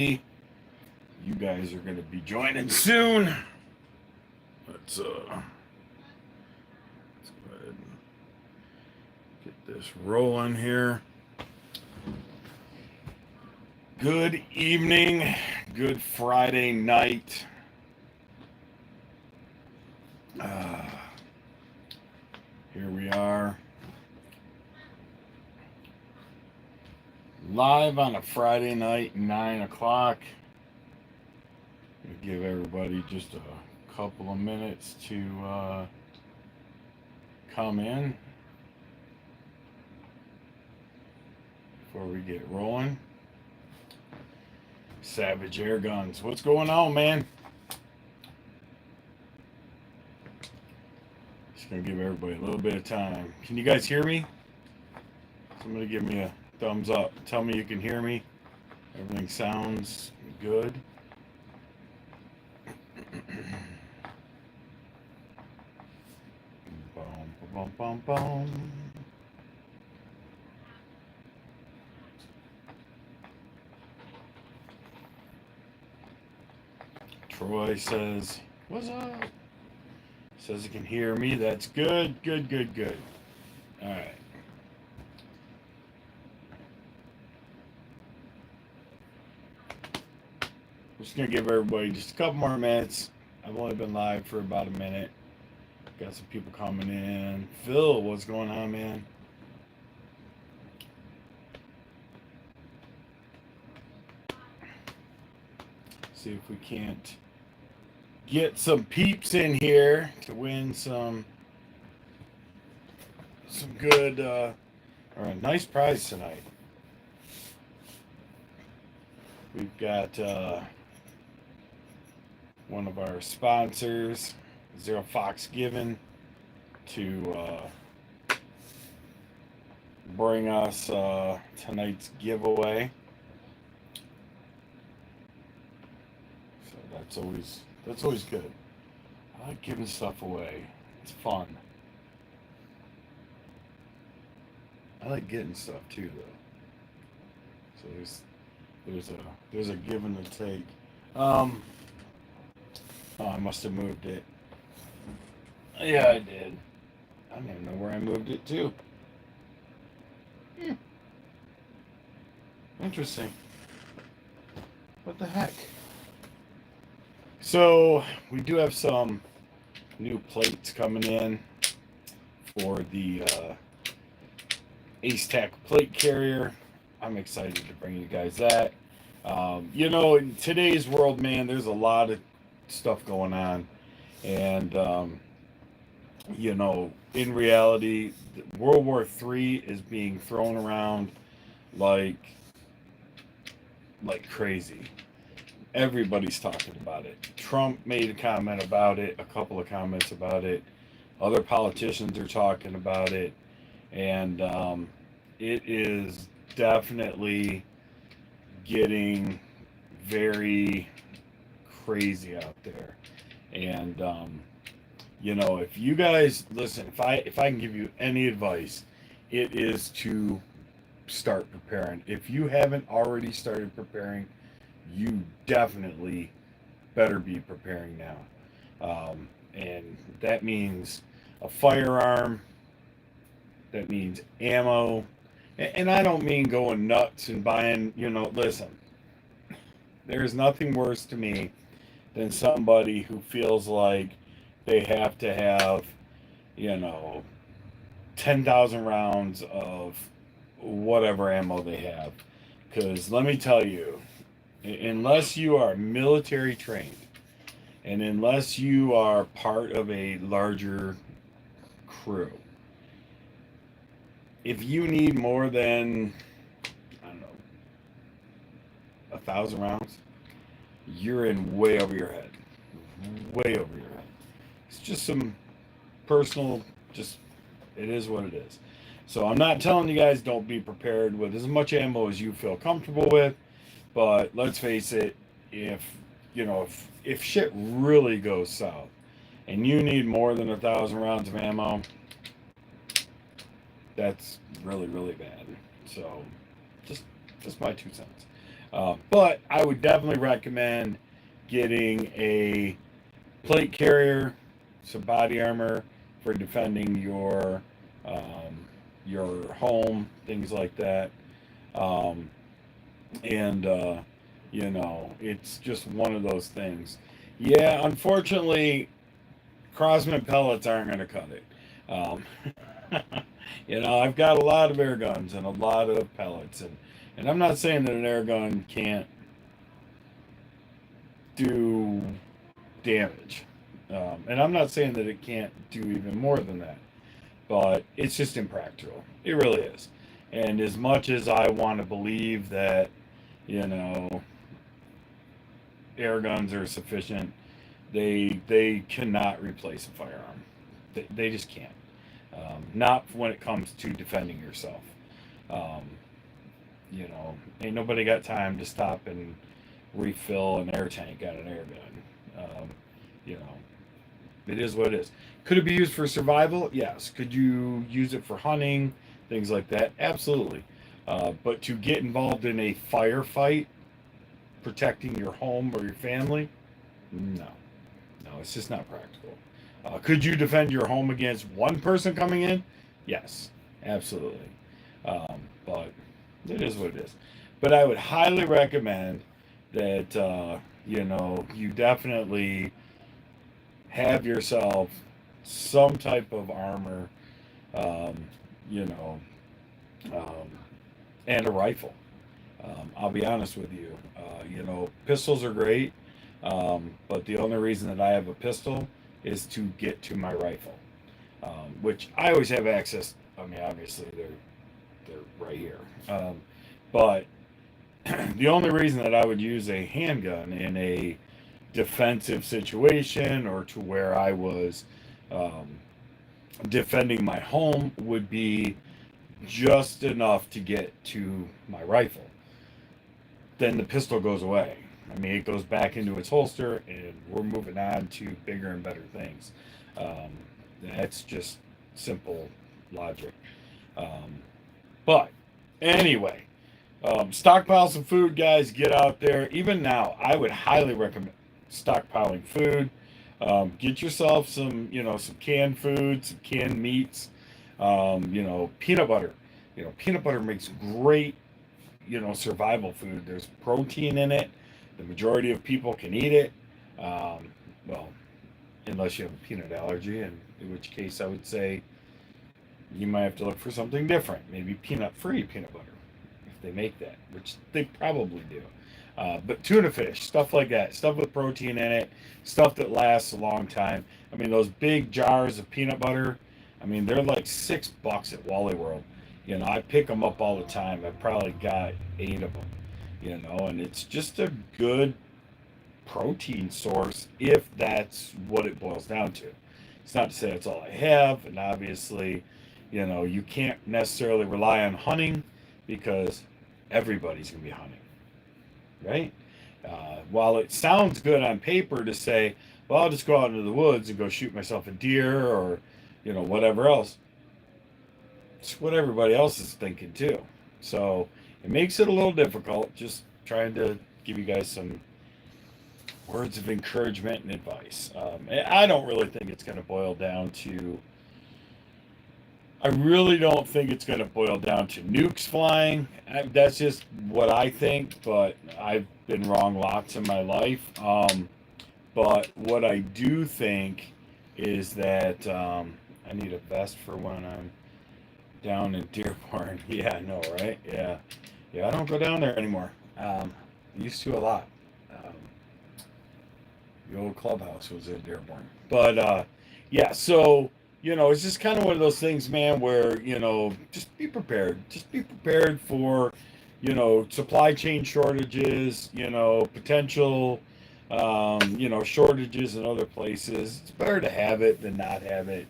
You guys are going to be joining soon. Let's go ahead and get this rolling here. Good evening. Good Friday night. Here we are. Live on a Friday night, 9 o'clock. Give everybody just a couple of minutes to come in before we get rolling. Savage Air Guns, what's going on, man? Just gonna give everybody a little bit of time. Can you guys hear me? Somebody give me a thumbs up. Tell me you can hear me. Everything sounds good. Boom, boom, boom, boom. Troy says, "What's up?" Says he can hear me. That's good, good, good, good. All right. We're just gonna give everybody just a couple more minutes. I've only been live for about a minute. Got some people coming in. Phil, what's going on, man? See if we can't get some peeps in here to win some good or a nice prize tonight. We've got one of our sponsors, Zero Fox Given, to bring us tonight's giveaway. So that's always good. I like giving stuff away. It's fun. I like getting stuff too, though. So there's a give and a take. Oh, I must have moved it. Yeah, I did. I don't even know where I moved it to. Interesting. What the heck? So we do have some new plates coming in for the Ace Tac plate carrier. I'm excited to bring you guys that. In today's world, man, there's a lot of stuff going on, and in reality, World War III is being thrown around like crazy. Everybody's talking about it. Trump made a comment about it, a couple of comments about it. Other politicians are talking about it, and it is definitely getting very crazy out there. And if you guys listen, if I can give you any advice, it is to start preparing. If you haven't already started preparing, you definitely better be preparing now. And that means a firearm, that means ammo. And I don't mean going nuts and buying, listen, there's nothing worse to me than somebody who feels like they have to have, 10,000 rounds of whatever ammo they have. Because let me tell you, unless you are military trained and unless you are part of a larger crew, if you need more than, I don't know, 1,000 rounds, you're in way over your head. Way over your head. It's just some personal, it is what it is. So I'm not telling you guys don't be prepared with as much ammo as you feel comfortable with, but let's face it, if shit really goes south and you need more than 1,000 rounds of ammo, that's really, really bad. So just my 2 cents. But I would definitely recommend getting a plate carrier, some body armor for defending your home, things like that. Um, and it's just one of those things. Yeah, unfortunately, Crosman pellets aren't going to cut it. Um, I've got a lot of air guns and a lot of pellets, and I'm not saying that an air gun can't do damage, and I'm not saying that it can't do even more than that, but it's just impractical. It really is. And as much as I want to believe that, you know, air guns are sufficient, they cannot replace a firearm. They just can't. Not when it comes to defending yourself. Um, Ain't nobody got time to stop and refill an air tank on an air gun. You know, it is what it is. Could it be used for survival? Yes. Could you use it for hunting, things like that? Absolutely. But to get involved in a firefight, protecting your home or your family, no, it's just not practical. Could you defend your home against one person coming in? Yes, absolutely. But it is what it is. But I would highly recommend that you definitely have yourself some type of armor, um, you know, um, and a rifle. I'll be honest with you. Pistols are great, but the only reason that I have a pistol is to get to my rifle, which I always have access. I mean, obviously they're right here, but the only reason that I would use a handgun in a defensive situation or to where I was um, defending my home would be just enough to get to my rifle. Then the pistol goes away. I mean, it goes back into its holster, and we're moving on to bigger and better things. Um, that's just simple logic. But anyway, stockpile some food, guys. Get out there. Even now, I would highly recommend stockpiling food. Get yourself some canned food, some canned meats. Peanut butter. Peanut butter makes great, survival food. There's protein in it. The majority of people can eat it. Well, unless you have a peanut allergy, in which case I would say you might have to look for something different. Maybe peanut-free peanut butter, if they make that, which they probably do. But tuna fish, stuff like that, stuff with protein in it, stuff that lasts a long time. I mean, those big jars of peanut butter, I mean, they're like $6 at Wally World. I pick them up all the time. I've probably got 8 of them, and it's just a good protein source if that's what it boils down to. It's not to say that's all I have, and obviously, you can't necessarily rely on hunting because everybody's going to be hunting, right? While it sounds good on paper to say, well, I'll just go out into the woods and go shoot myself a deer or, whatever else, it's what everybody else is thinking too. So it makes it a little difficult. Just trying to give you guys some words of encouragement and advice. I don't really think it's going to boil down to. I really don't think it's going to boil down to nukes flying. That's just what I think, but I've been wrong lots in my life. But what I do think is that I need a vest for when I'm down in Dearborn. Yeah, I know, right? Yeah. I don't go down there anymore. Used to a lot. The old clubhouse was in Dearborn. But yeah, so it's just kind of one of those things, man, where just be prepared. Just be prepared for supply chain shortages. Potential shortages in other places. It's better to have it than not have it.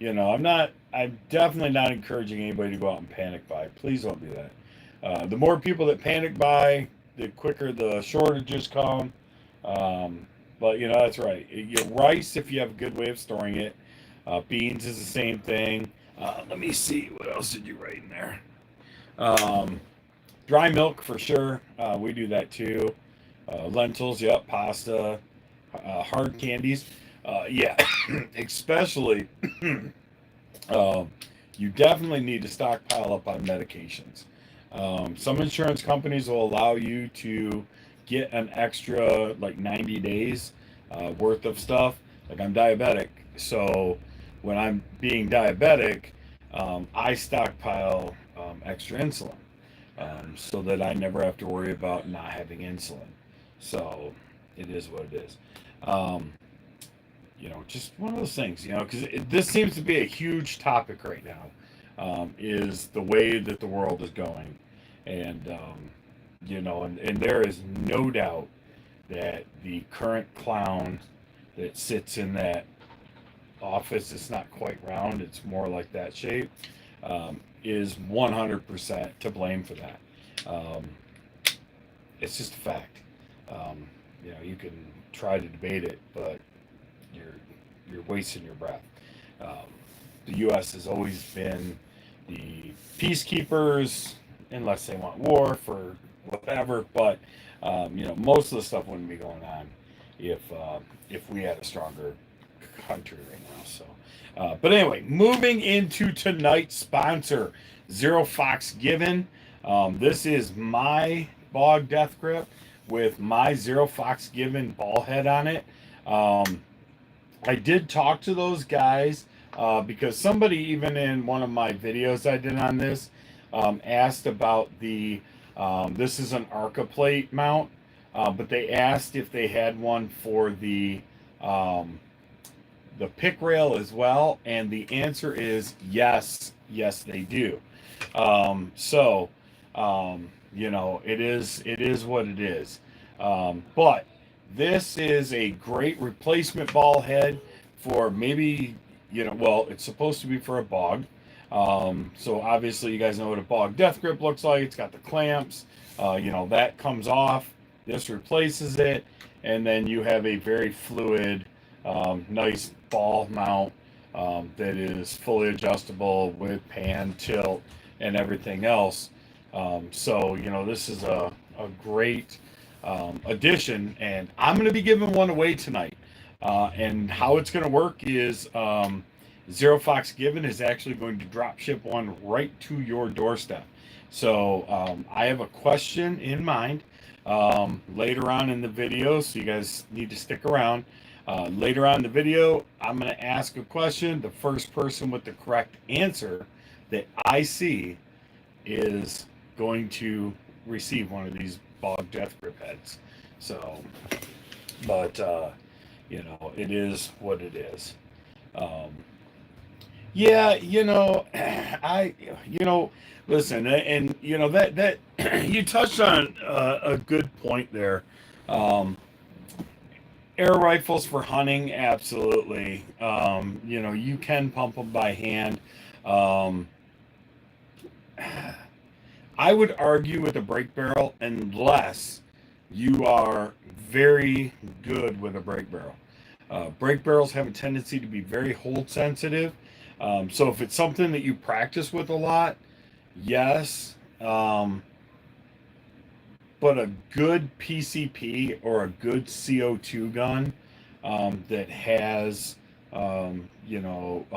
I'm definitely not encouraging anybody to go out and panic buy. Please don't do that. The more people that panic buy, the quicker the shortages come. But that's right. Rice, if you have a good way of storing it. Beans is the same thing. Let me see. What else did you write in there? Dry milk for sure. We do that too. Lentils, yep, pasta, hard candies. Yeah, especially um, you definitely need to stockpile up on medications. Some insurance companies will allow you to get an extra like 90 days worth of stuff. Like I'm diabetic, so when I'm being diabetic, I stockpile extra insulin so that I never have to worry about not having insulin. So it is what it is. Um, just one of those things, because this seems to be a huge topic right now, is the way that the world is going. And, and there is no doubt that the current clown that sits in that office, it's not quite round, it's more like that shape, is 100% to blame for that. Um, it's just a fact. You can try to debate it, but you're you're wasting your breath. Um, the U.S. has always been the peacekeepers, unless they want war for whatever. But most of the stuff wouldn't be going on if we had a stronger country right now. So, but anyway, moving into tonight's sponsor, Zero Fox Given. This is my Bog Death Grip with my Zero Fox Given ball head on it. I did talk to those guys because somebody, even in one of my videos I did on this, asked about the. This is an Arca plate mount, but they asked if they had one for um, the pick rail as well, and the answer is yes they do. So it is what it is. But this is a great replacement ball head for maybe, well, it's supposed to be for a bog. So obviously you guys know what a bog death grip looks like. It's got the clamps, that comes off. This replaces it. And then you have a very fluid, nice ball mount that is fully adjustable with pan, tilt, and everything else. This is a great edition, and I'm going to be giving one away tonight. And how it's going to work is Zero Fox Given is actually going to drop ship one right to your doorstep. So I have a question in mind later on in the video, so you guys need to stick around. Later on in the video, I'm going to ask a question. The first person with the correct answer that I see is going to receive one of these Bog Death Grip heads. So, but it is what it is. Yeah, listen, and that you touched on a good point there. Um, Air rifles for hunting, absolutely. You can pump them by hand. Um, I would argue with a break barrel unless you are very good with a break barrel. Break barrels have a tendency to be very hold sensitive. So if it's something that you practice with a lot, yes. But a good PCP or a good CO2 gun that has, a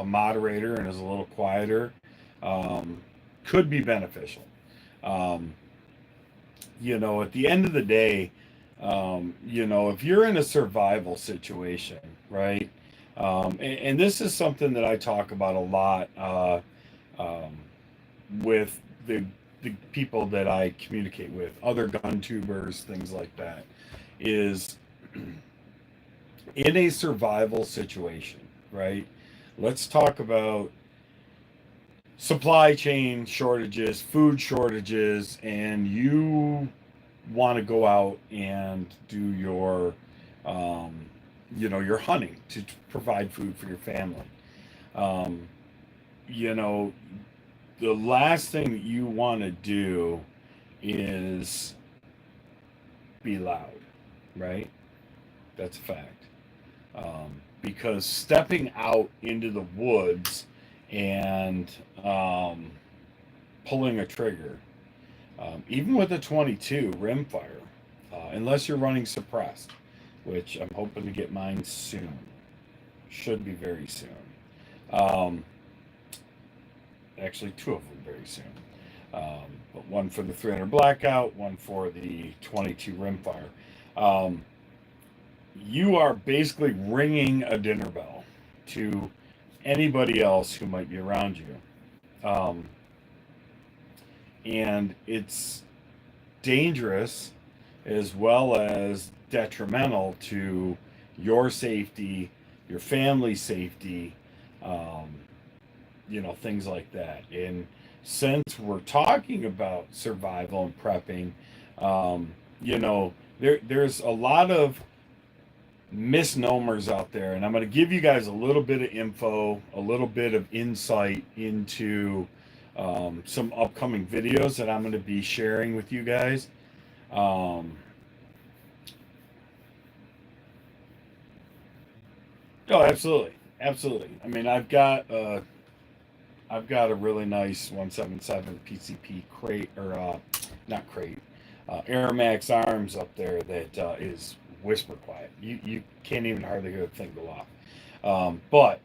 moderator and is a little quieter um, could be beneficial. Um, at the end of the day, if you're in a survival situation, right? And this is something that I talk about a lot um, with the people that I communicate with, other gun tubers, things like that, is in a survival situation, right? Let's talk about supply chain shortages, food shortages, and you want to go out and do your hunting to provide food for your family. Um, the last thing that you want to do is be loud, right? That's a fact. Because stepping out into the woods and pulling a trigger Even with a 22 rimfire, unless you're running suppressed, which I'm hoping to get mine soon. Should be very soon. Um, Actually, two of them very soon. But one for the 300 blackout, one for the 22 rimfire. Um, you are basically ringing a dinner bell to anybody else who might be around you. And it's dangerous as well as detrimental to your safety, your family's safety, um, things like that. And since we're talking about survival and prepping, there's a lot of misnomers out there, and I'm going to give you guys a little bit of info, a little bit of insight into some upcoming videos that I'm going to be sharing with you guys. Um, oh, absolutely, absolutely. I mean, I've got a really nice 177 PCP crate, or not crate, Airmax arms up there that is whisper quiet. You can't even hardly hear the thing go off. But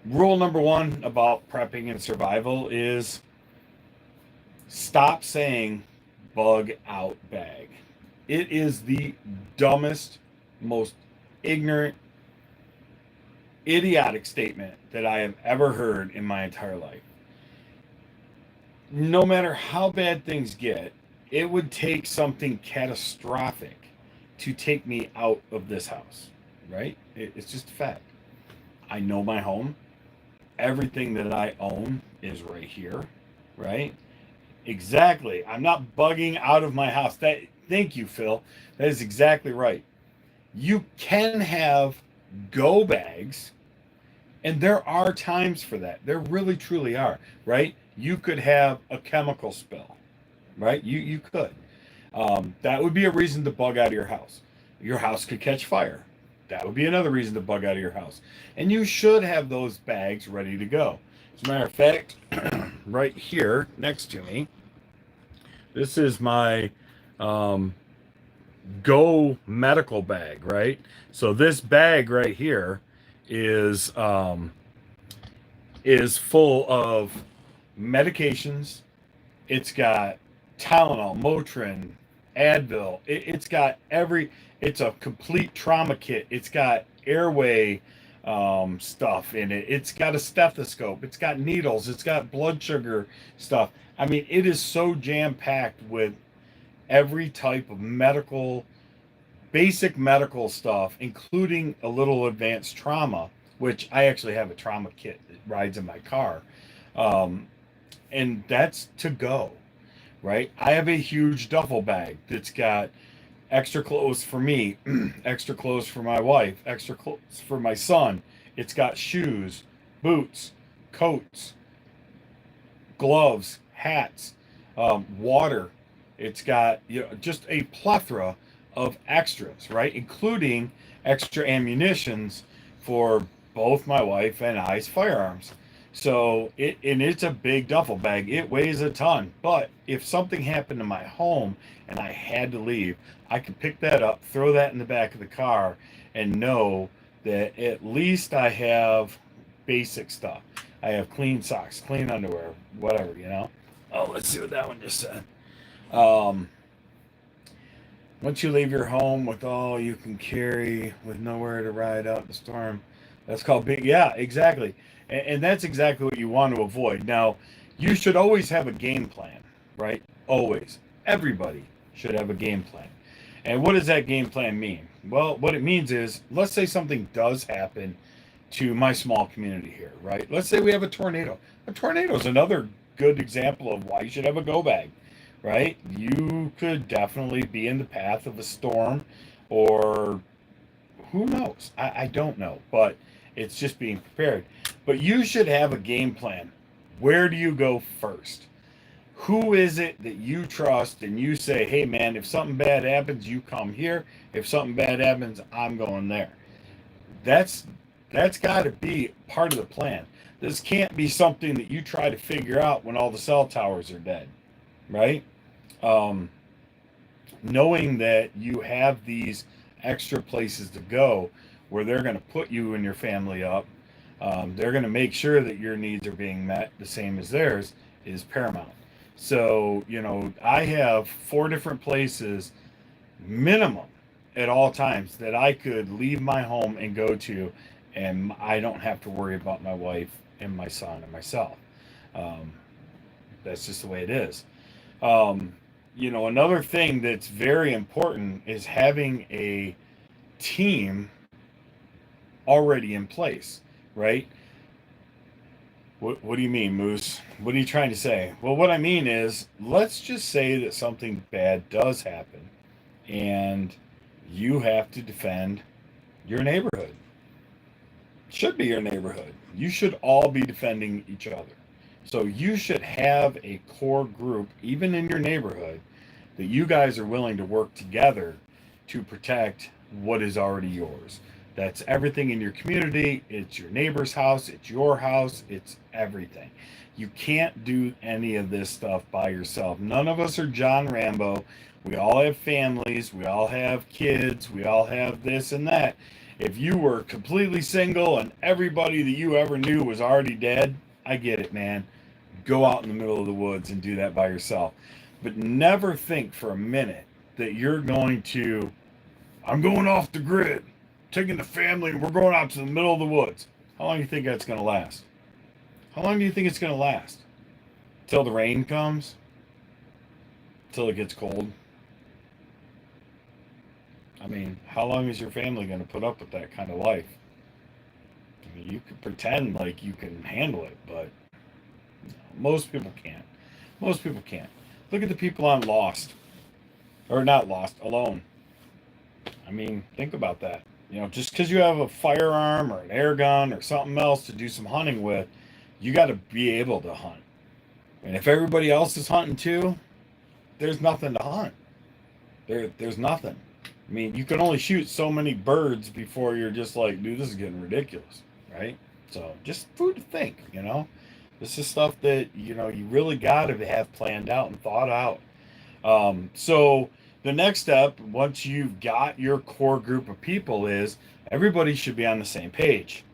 rule number one about prepping and survival is stop saying bug out bag. It is the dumbest, most ignorant, idiotic statement that I have ever heard in my entire life. No matter how bad things get, it would take something catastrophic to take me out of this house, right? It's just a fact. I know my home. Everything that I own is right here, right? Exactly. I'm not bugging out of my house. Thank you, Phil. That is exactly right. You can have go bags, and there are times for that. There really truly are, right? You could have a chemical spill, right? You could. That would be a reason to bug out of your house. Your house could catch fire. That would be another reason to bug out of your house. And you should have those bags ready to go. As a matter of fact, right here next to me, this is my Go medical bag, right? So this bag right here is full of medications. It's got Tylenol, Motrin, Advil. It's a complete trauma kit. It's got airway stuff in it. It's got a stethoscope. It's got needles. It's got blood sugar stuff. I mean, it is so jam-packed with every type of basic medical stuff, including a little advanced trauma, which I actually have a trauma kit that rides in my car. And that's to go, right? I have a huge duffel bag that's got extra clothes for me, extra clothes for my wife, extra clothes for my son. It's got shoes, boots, coats, gloves, hats, water. It's got just a plethora of extras, right? Including extra ammunitions for both my wife and I's firearms. So it's a big duffel bag. It weighs a ton. But if something happened to my home and I had to leave, I could pick that up, throw that in the back of the car, and know that at least I have basic stuff. I have clean socks, clean underwear, whatever. Oh, let's see what that one just said. Once you leave your home with all you can carry, with nowhere to ride out the storm, that's called big. Yeah, exactly. And that's exactly what you want to avoid. Now, you should always have a game plan, right? Always. Everybody should have a game plan. And what does that game plan mean? Well, what it means is, let's say something does happen to my small community here, right? Let's say we have a tornado. A tornado is another good example of why you should have a go bag, right? You could definitely be in the path of a storm, or who knows? I don't know, but it's just being prepared. But you should have a game plan. Where do you go first? Who is it that you trust and you say, hey man, if something bad happens, you come here. If something bad happens, I'm going there. That's got to be part of the plan. This can't be something that you try to figure out when all the cell towers are dead, right? Um, Knowing that you have these extra places to go where they're going to put you and your family up, they're going to make sure that your needs are being met the same as theirs is paramount. So, I have 4 different places minimum at all times that I could leave my home and go to, and I don't have to worry about my wife and my son and myself. Um, that's just the way it is. Um, Another thing that's very important is having a team already in place, right? What do you mean, Moose? What are you trying to say? Well, what I mean is, let's just say that something bad does happen and you have to defend your neighborhood. Should be your neighborhood. You should all be defending each other. So you should have a core group, even in your neighborhood, that you guys are willing to work together to protect what is already yours. That's everything in your community. It's your neighbor's house. It's your house. It's everything. You can't do any of this stuff by yourself. None of us are John Rambo. We all have families. We all have kids. We all have this and that. If you were completely single and everybody that you ever knew was already dead, I get it, man. Go out in the middle of the woods and do that by yourself. But never think for a minute that you're going to, I'm going off the grid, taking the family, and we're going out to the middle of the woods. How long do you think that's going to last? How long do you think it's going to last? Till the rain comes? Till it gets cold? I mean, how long is your family going to put up with that kind of life? I mean, you can pretend like you can handle it, but most people can't. Most people can't. Look at the people on Lost. Or not Lost, Alone. I mean, think about that. Just because you have a firearm or an air gun or something else to do some hunting with, you got to be able to hunt. And if everybody else is hunting too, there's nothing to hunt. There's nothing. I mean, you can only shoot so many birds before you're just like, dude, this is getting ridiculous, right? So just food to think. This is stuff that, you really got to have planned out and thought out. So the next step, once you've got your core group of people, is everybody should be on the same page.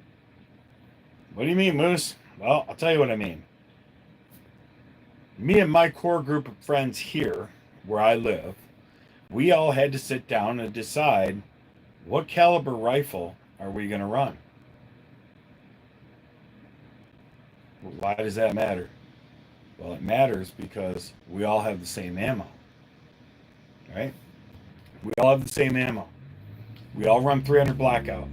What do you mean, Moose? Well, I'll tell you what I mean. Me and my core group of friends here, where I live, we all had to sit down and decide what caliber rifle are we going to run. Why does that matter? Well, it matters because we all have the same ammo, right? We all have the same ammo. We all run 300 blackout.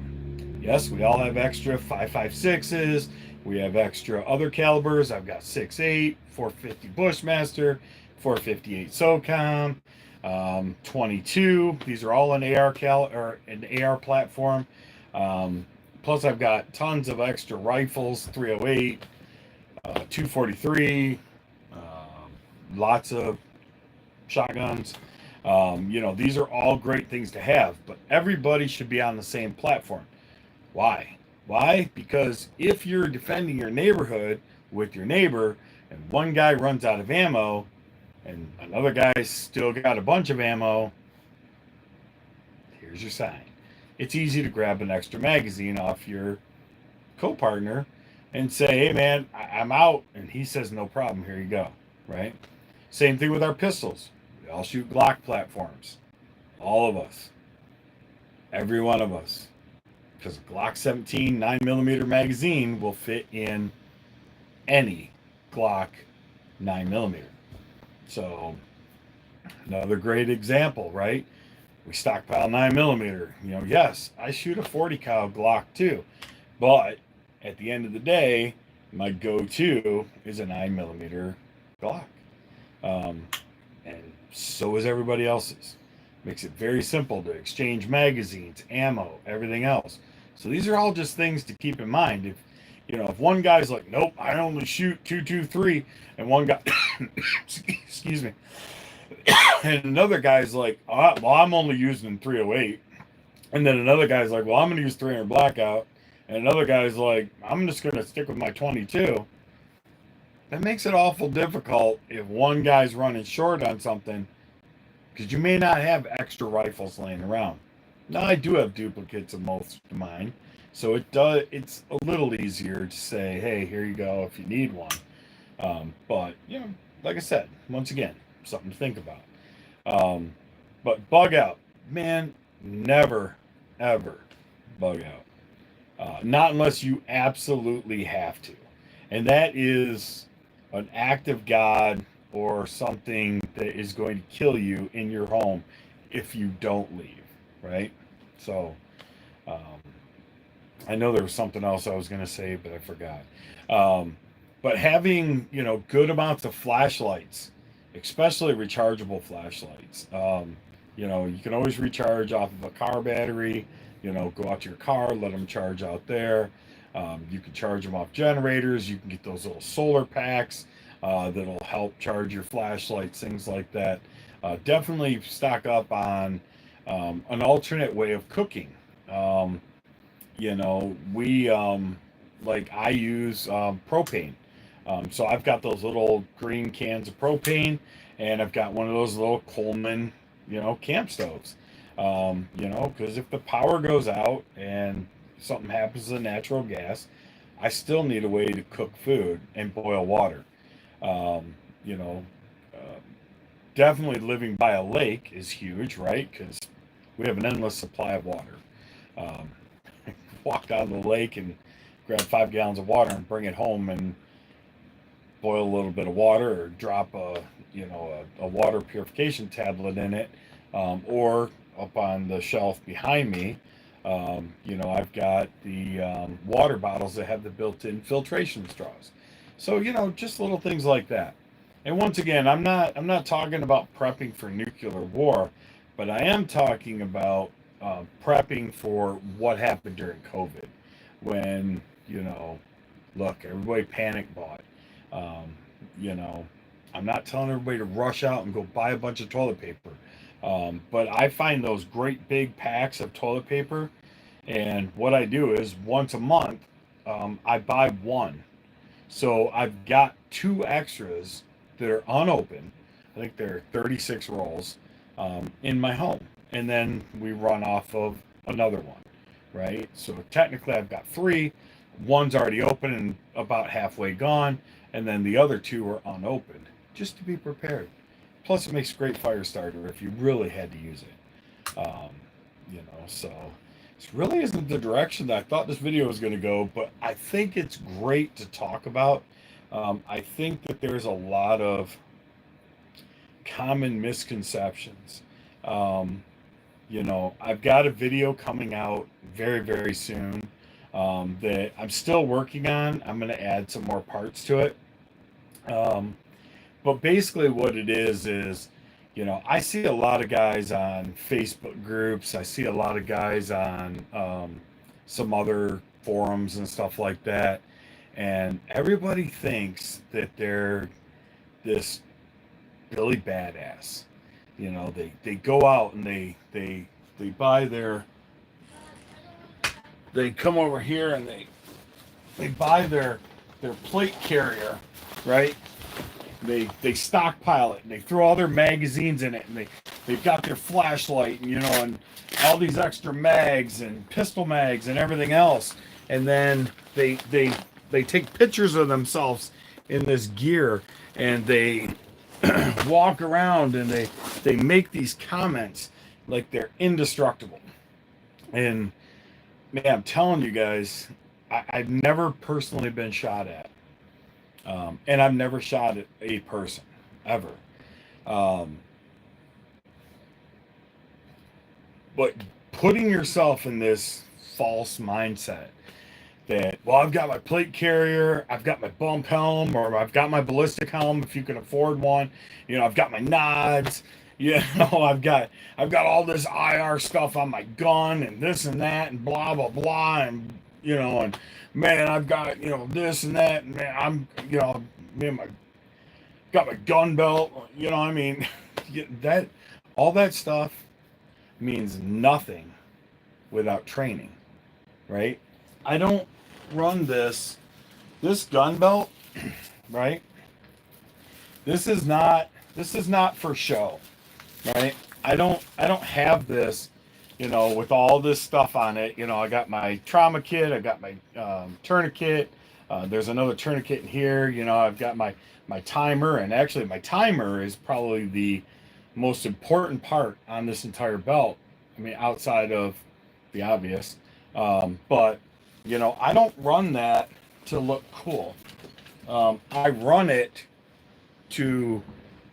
Yes, we all have extra 5.56s. We have extra other calibers. I've got 6.8, 450 Bushmaster, 458 SOCOM, 22. These are all an an AR platform. Plus, I've got tons of extra rifles, 308, 243, lots of shotguns. These are all great things to have, but everybody should be on the same platform. Why? Why? Because if you're defending your neighborhood with your neighbor and one guy runs out of ammo and another guy's still got a bunch of ammo, here's your sign. It's easy to grab an extra magazine off your co-partner and say, hey man, I'm out. And he says, no problem, here you go, right? Same thing with our pistols. We all shoot Glock platforms. All of us. Every one of us. Because a Glock 17 9mm magazine will fit in any Glock 9mm. So, another great example, right? We stockpile 9mm. Yes, I shoot a 40 cal Glock too. But at the end of the day, my go-to is a 9mm Glock. And so is everybody else's. Makes it very simple to exchange magazines, ammo, everything else. So these are all just things to keep in mind. If one guy's like, nope, I only shoot 223, and one guy, excuse me, and another guy's like, oh, well, I'm only using 308, and then another guy's like, well, I'm going to use 300 blackout, and another guy's like, I'm just going to stick with my 22. that makes it awful difficult if one guy's running short on something, because you may not have extra rifles laying around. Now I do have duplicates of most of mine, so it's a little easier to say, hey, here you go if you need one. But like I said, once again, something to think about. Um, but bug out, man, never ever bug out. Not unless you absolutely have to, and that is an act of God or something that is going to kill you in your home if you don't leave, right? So, um, I know there was something else I was going to say, but I forgot. Um, but having, good amounts of flashlights, especially rechargeable flashlights, you can always recharge off of a car battery, go out to your car, let them charge out there. You can charge them off generators. You can get those little solar packs that'll help charge your flashlights, things like that. Definitely stock up on an alternate way of cooking. We like I use propane. So I've got those little green cans of propane, and I've got one of those little Coleman, camp stoves. Because if the power goes out and something happens to the natural gas, I still need a way to cook food and boil water. Um, you know, uh, Definitely living by a lake is huge, right? Because we have an endless supply of water. Um, Walk down to the lake and grab 5 gallons of water and bring it home and boil a little bit of water or drop a water purification tablet in it, or up on the shelf behind me. I've got the water bottles that have the built-in filtration straws. So just little things like that. And once again, I'm not talking about prepping for nuclear war, but I am talking about prepping for what happened during COVID, when look, everybody panic bought. Um, you know, I'm not telling everybody to rush out and go buy a bunch of toilet paper, but I find those great big packs of toilet paper, and what I do is once a month, I buy one. So I've got two extras that are unopened. I think they're 36 rolls in my home. And then we run off of another one, right? So technically I've got three. One's already open and about halfway gone. And then the other two are unopened, just to be prepared. Plus, it makes a great fire starter if you really had to use it. So this really isn't the direction that I thought this video was going to go, but I think it's great to talk about. I think that there's a lot of common misconceptions. I've got a video coming out very, very soon that I'm still working on. I'm going to add some more parts to it. But basically, what it is, I see a lot of guys on Facebook groups. I see a lot of guys on some other forums and stuff like that. And everybody thinks that they're this Billy Badass. They go out and they buy they come over here and they buy their plate carrier, right? They stockpile it and they throw all their magazines in it, and they've got their flashlight and all these extra mags and pistol mags and everything else, and then they take pictures of themselves in this gear, and they walk around and they make these comments like they're indestructible. And man, I'm telling you guys, I've never personally been shot at. And I've never shot at a person, ever. Um, but putting yourself in this false mindset that, well, I've got my plate carrier, I've got my bump helm, or I've got my ballistic helm if you can afford one. I've got my nods. I've got all this IR stuff on my gun and this and that and blah blah blah, and man, I've got this and that, and man, got my gun belt. That all that stuff means nothing without training, right? I don't run this gun belt, right? This is not for show, right? I don't have this, with all this stuff on it. I got my trauma kit, I got my tourniquet. There's another tourniquet in here. I've got my timer, and actually my timer is probably the most important part on this entire belt. I mean, outside of the obvious, but I don't run that to look cool. I run it to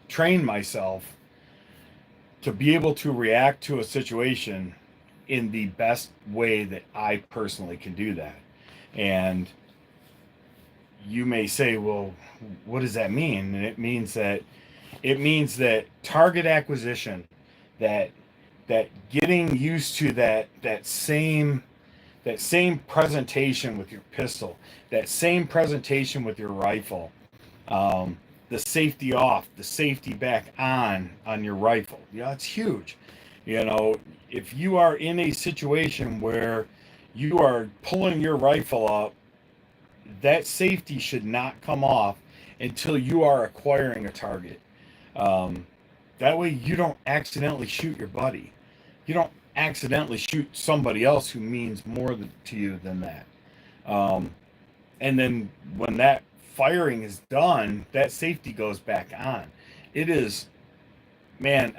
train myself to be able to react to a situation in the best way that I personally can do that. And you may say, well, what does that mean? And it means that target acquisition, that getting used to that same presentation with your pistol, that same presentation with your rifle, the safety off, the safety back on your rifle. Yeah, it's huge. If you are in a situation where you are pulling your rifle up, that safety should not come off until you are acquiring a target. Um, that way you don't accidentally shoot your buddy. You don't accidentally shoot somebody else who means more to you than that. Um, and then when that firing is done, that safety goes back on. It is, man.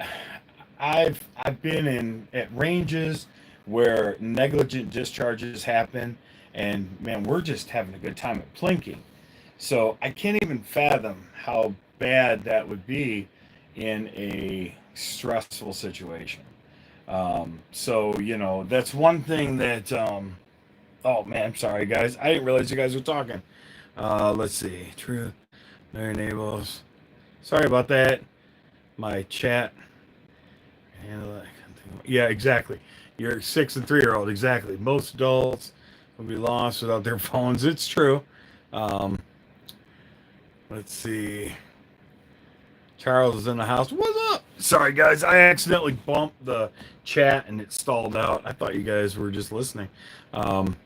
I've been in at ranges where negligent discharges happen, and man, we're just having a good time at plinking. So I can't even fathom how bad that would be in a stressful situation. So that's one thing that. Oh man, I'm sorry guys. I didn't realize you guys were talking. Let's see. Truth. There enables. Sorry about that. My chat. Handle that. Yeah, exactly. Your 6 and 3-year-old. Exactly. Most adults will be lost without their phones. It's true. Um, let's see. Charles is in the house. What's up? Sorry, guys. I accidentally bumped the chat and it stalled out. I thought you guys were just listening. Um,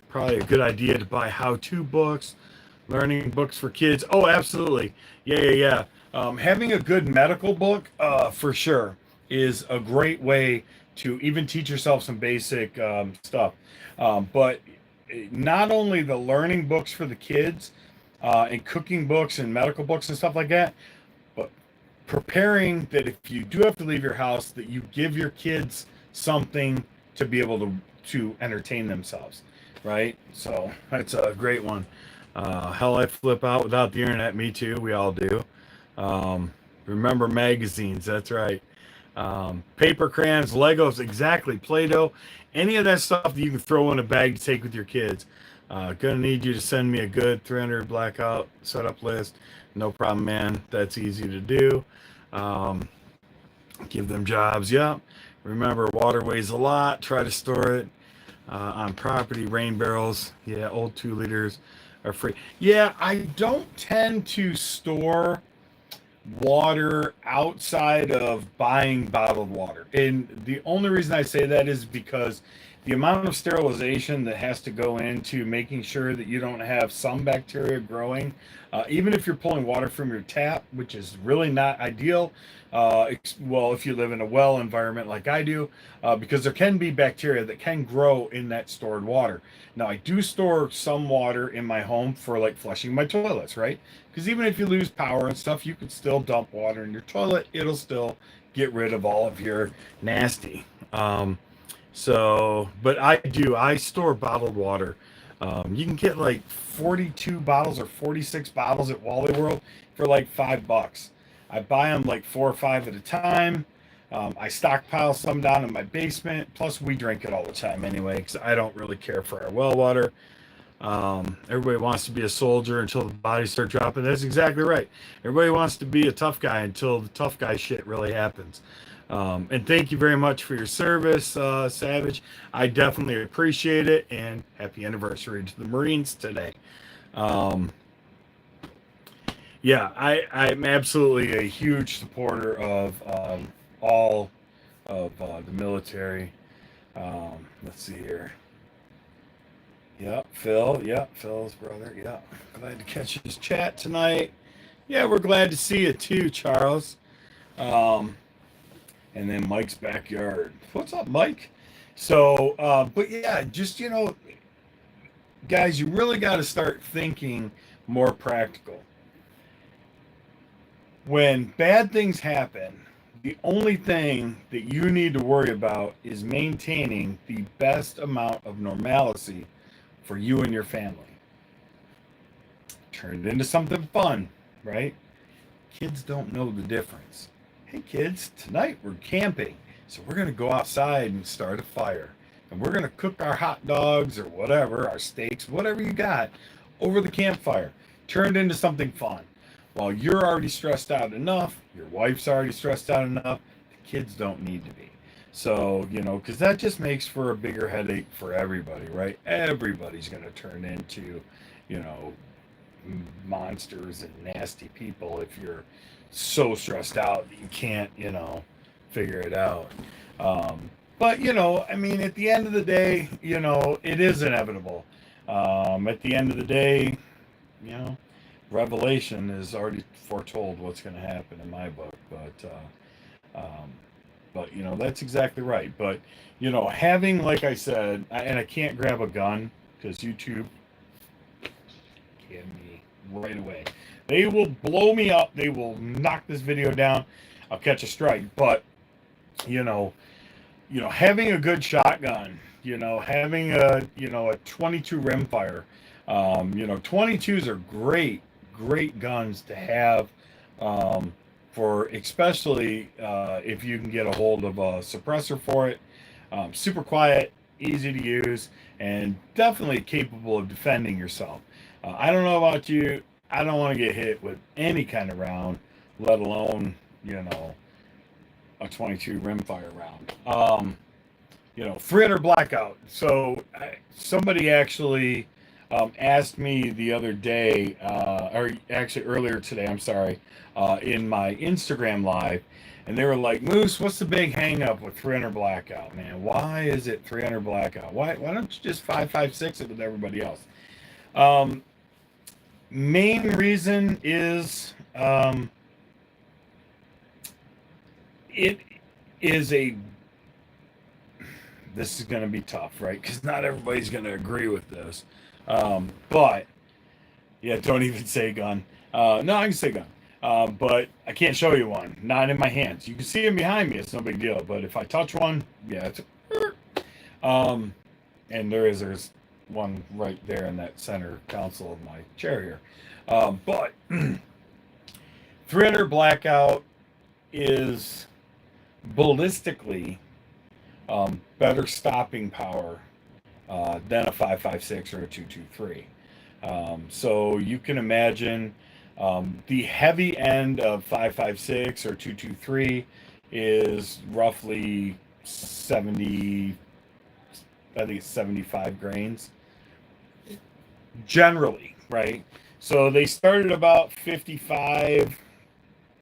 Probably a good idea to buy how-to books, learning books for kids. Oh, absolutely. Yeah, yeah, yeah. Having a good medical book, for sure, is a great way to even teach yourself some basic stuff. But not only the learning books for the kids, and cooking books and medical books and stuff like that, but preparing that if you do have to leave your house, that you give your kids something to be able to entertain themselves, right? So that's a great one. Hell, I flip out without the internet. Me too. We all do. Remember magazines. That's right. Paper crayons, Legos, exactly. Play-Doh, any of that stuff that you can throw in a bag to take with your kids. Gonna need you to send me a good 300 blackout setup list. No problem, man. That's easy to do. Um, Give them jobs. Yep. Remember, water weighs a lot. Try to store it on property. Rain barrels. Yeah, old 2 liters are free. Yeah, I don't tend to store water outside of buying bottled water. And the only reason I say that is because the amount of sterilization that has to go into making sure that you don't have some bacteria growing, even if you're pulling water from your tap, which is really not ideal. Well, if you live in a well environment like I do, because there can be bacteria that can grow in that stored water. Now, I do store some water in my home for like flushing my toilets, right? Because even if you lose power and stuff, you could still dump water in your toilet. It'll still get rid of all of your nasty. But I store bottled water. You can get like 42 bottles or 46 bottles at Wally World for like $5. I buy them like 4 or 5 at a time. I stockpile some down in my basement. Plus, we drink it all the time anyway, because I don't really care for our well water. Everybody wants to be a soldier until the bodies start dropping. That's exactly right. Everybody wants to be a tough guy until the tough guy shit really happens. And thank you very much for your service, Savage. I definitely appreciate it. And happy anniversary to the Marines today. Yeah, I'm absolutely a huge supporter of all of the military. Let's see here. Yep, Phil. Yep, Phil's brother. Yep. Glad to catch his chat tonight. Yeah, we're glad to see you too, Charles. Um, and then Mike's backyard. What's up, Mike? So, but yeah, just guys, you really got to start thinking more practical. When bad things happen, the only thing that you need to worry about is maintaining the best amount of normalcy for you and your family. Turn it into something fun, right? Kids don't know the difference. Hey kids, tonight we're camping. So we're going to go outside and start a fire. And we're going to cook our hot dogs or whatever, our steaks, whatever you got, over the campfire. Turn it into something fun. While you're already stressed out enough, your wife's already stressed out enough, the kids don't need to be. So, because that just makes for a bigger headache for everybody, right? Everybody's going to turn into, you know, monsters and nasty people if you're so stressed out that you can't, figure it out. But, I mean, at the end of the day, it is inevitable. At the end of the day, you know, Revelation is already foretold what's going to happen in my book. But that's exactly right. But, having, like I said, and I can't grab a gun because YouTube can me right away. They will blow me up. They will knock this video down. I'll catch a strike. But you know, having a good shotgun. Having a 22 rimfire. 22s are great guns to have. For especially if you can get a hold of a suppressor for it. Super quiet, easy to use, and definitely capable of defending yourself. I don't know about you. I don't want to get hit with any kind of round, let alone, a 22 rimfire round. 300 blackout. So somebody actually asked me the other day, or actually earlier today, I'm sorry, in my Instagram live, and they were like, Moose, what's the big hang up with 300 blackout, man? Why is it 300 blackout? Why don't you just 5.56 it with everybody else? Main reason is it is a this is going to be tough, right? Because not everybody's going to agree with this. But yeah, don't even say gun. No, I can say gun. But I can't show you one. Not in my hands. You can see them behind me. It's no big deal. But if I touch one, yeah, it's. And there's one right there in that center console of my chair here. But 300 blackout is ballistically better stopping power than a 5.56 or a 2.23. So you can imagine the heavy end of 5.56 or 2.23 is roughly 70. I think it's 75 grains generally, right? So they started about 55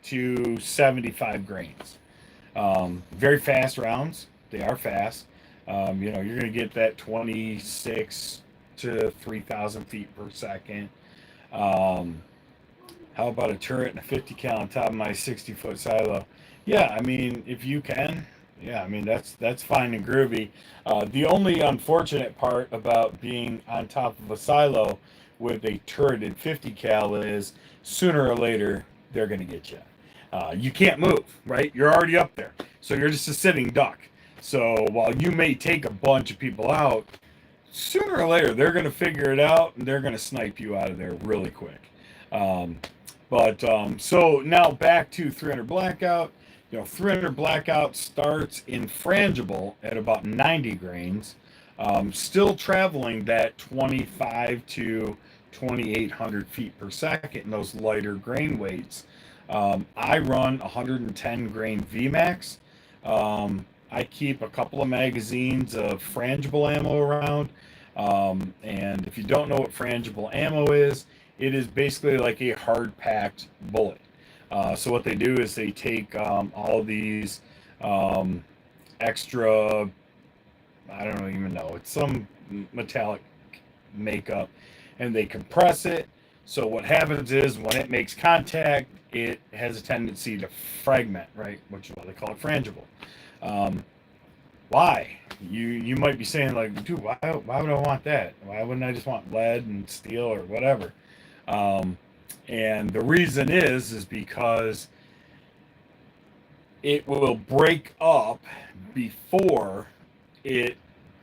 to 75 grains. Very fast rounds. They are fast. You're going to get that 26 to 3,000 feet per second. How about a turret and a 50 cal on top of my 60-foot silo? Yeah, I mean, if you can, yeah, I mean, that's fine and groovy. The only unfortunate part about being on top of a silo with a turreted 50 cal is sooner or later they're going to get you. You can't move, right? You're already up there. So you're just a sitting duck. So while you may take a bunch of people out, sooner or later they're going to figure it out and they're going to snipe you out of there really quick. So now back to 300 blackout. 300 blackout starts in frangible at about 90 grains, still traveling that 25 to 2,800 feet per second in those lighter grain weights. I run 110 grain VMAX. I keep a couple of magazines of frangible ammo around. And if you don't know what frangible ammo is, it is basically like a hard packed bullet. So what they do is they take all these extra, I don't even know, it's some metallic makeup, and they compress it So what happens is when it makes contact, it has a tendency to fragment, right? Which is why they call it frangible. Um, why? You might be saying like, dude, why would I want that? Why wouldn't I just want lead and steel or whatever? Um, and the reason is because it will break up before it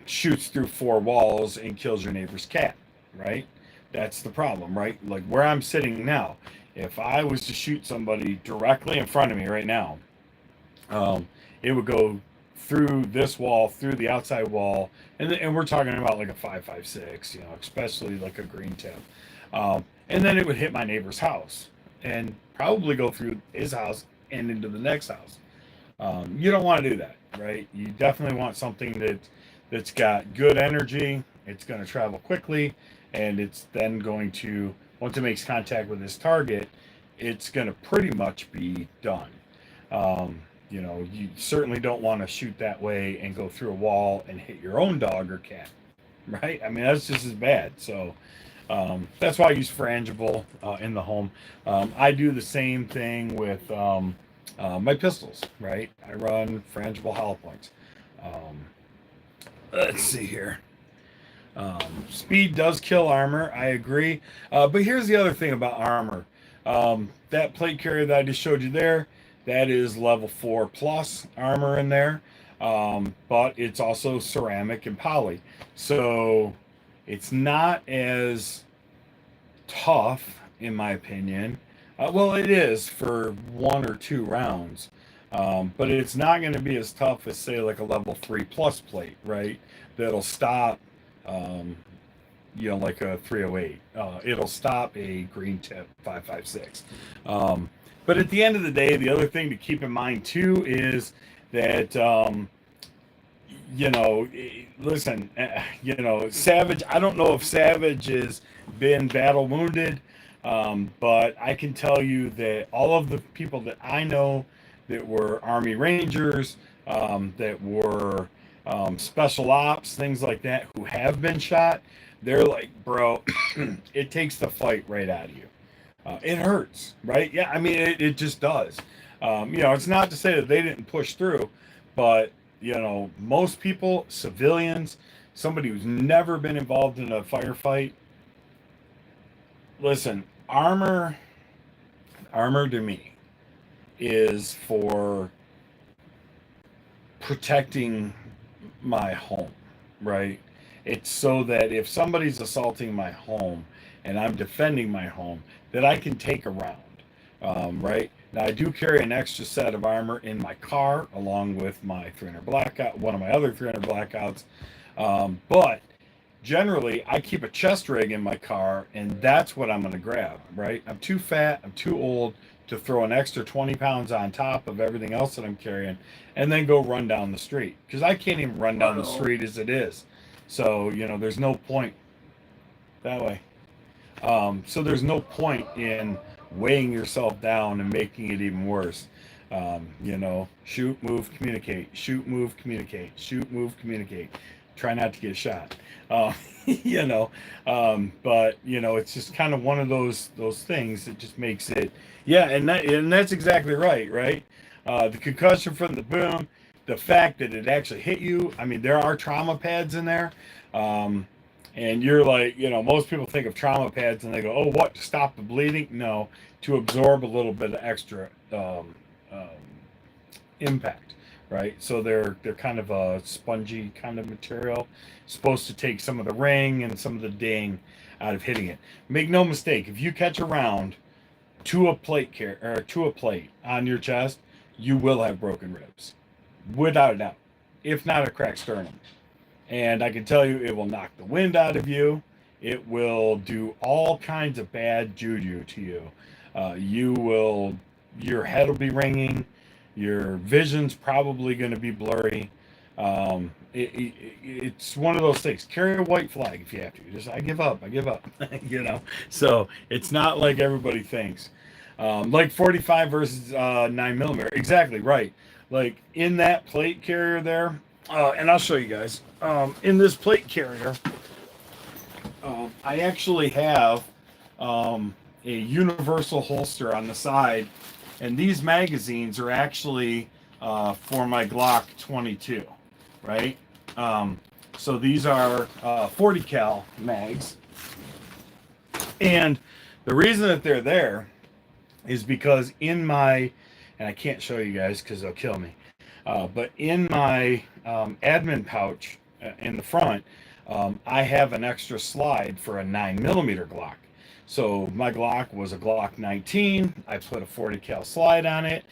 shoots through four walls and kills your neighbor's cat, right? That's the problem, right? Like where I'm sitting now, if I was to shoot somebody directly in front of me right now, it would go through this wall, through the outside wall, and we're talking about like a 5.56, you know, especially like a green tip, and then it would hit my neighbor's house and probably go through his house and into the next house. You don't want to do that, right? You definitely want something that's got good energy. It's going to travel quickly, and it's then going to, once it makes contact with its target, it's going to pretty much be done. You know, you certainly don't want to shoot that way and go through a wall and hit your own dog or cat, right? I mean, that's just as bad. So that's why I use frangible in the home. I do the same thing with my pistols, right? I run frangible hollow points. Um, let's see here. Speed does kill armor. I agree. But here's the other thing about armor. That plate carrier that I just showed you there, that is level 4 plus armor in there. But it's also ceramic and poly. So it's not as tough, in my opinion. Well, it is for 1 or 2 rounds. But it's not going to be as tough as, say, like a level 3 plus plate, right? That'll stop, you know, like a 308. It'll stop a green tip 5.56. But at the end of the day, the other thing to keep in mind, too, is that, you know, listen, you know, Savage, I don't know if Savage has been battle wounded, but I can tell you that all of the people that I know that were Army Rangers, that were special ops, things like that, who have been shot, they're like, bro, it takes the fight right out of you. It hurts, right? Yeah, I mean, it just does. You know, it's not to say that they didn't push through, but, you know, most people, civilians, somebody who's never been involved in a firefight, listen, armor to me is for protecting my home, right? It's so that if somebody's assaulting my home and I'm defending my home, that I can take a round, right? Now, I do carry an extra set of armor in my car along with my 300 blackout, one of my other 300 blackouts. But generally, I keep a chest rig in my car, and that's what I'm going to grab, right? I'm too fat, I'm too old to throw an extra 20 pounds on top of everything else that I'm carrying and then go run down the street, because I can't even run down the street as it is. So, you know, there's no point that way. So there's no point in weighing yourself down and making it even worse. You know, shoot, move, communicate, shoot, move, communicate, shoot, move, communicate. Try not to get shot. You know, but you know, it's just kind of one of those things that just makes it. Yeah, and that's exactly right, right? The concussion from the boom, the fact that it actually hit you. I mean, there are trauma pads in there. And you're like, you know, most people think of trauma pads and they go, oh, what, to stop the bleeding? No, to absorb a little bit of extra impact, right? So they're kind of a spongy kind of material, supposed to take some of the ring and some of the ding out of hitting it. Make no mistake, if you catch a round to a plate on your chest, you will have broken ribs, without a doubt, if not a cracked sternum. And I can tell you, it will knock the wind out of you. It will do all kinds of bad juju to you. Your head will be ringing. Your vision's probably going to be blurry. It's one of those things. Carry a white flag if you have to. Just, I give up. You know. So it's not like everybody thinks. Like 45 versus 9mm. Exactly right. Like in that plate carrier there. And I'll show you guys. In this plate carrier, I actually have a universal holster on the side, and these magazines are actually for my Glock 22, right? So these are 40 cal mags, and the reason that they're there is because in my, and I can't show you guys because they'll kill me, but in my admin pouch in the front, I have an extra slide for a 9mm Glock. So my Glock was a Glock 19. I put a 40 cal slide on it,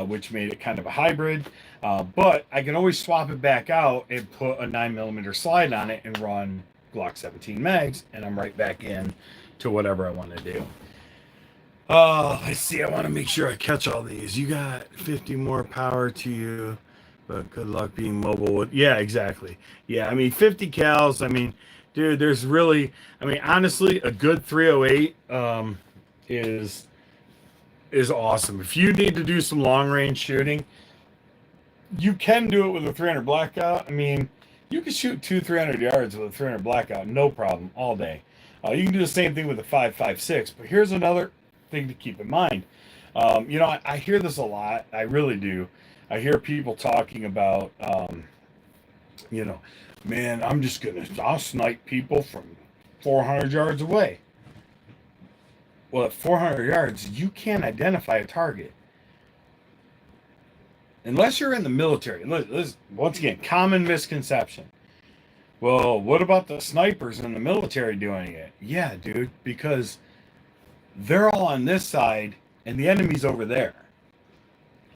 which made it kind of a hybrid. But I can always swap it back out and put a 9mm slide on it and run Glock 17 mags, and I'm right back in to whatever I want to do. Let's see. I want to make sure I catch all these. You got 50 more power to you, but good luck being mobile. Yeah, exactly. Yeah, I mean, 50 cals. I mean, dude, there's really, I mean, honestly, a good 308 is awesome. If you need to do some long range shooting, you can do it with a 300 blackout. I mean, you can shoot 300 yards with a 300 blackout, no problem, all day. You can do the same thing with a 5.56. But here's another thing to keep in mind. You know, I hear this a lot. I really do. I hear people talking about, you know, man, I'll snipe people from 400 yards away. Well, at 400 yards, you can't identify a target. Unless you're in the military. Once again, common misconception. Well, what about the snipers in the military doing it? Yeah, dude, because they're all on this side and the enemy's over there.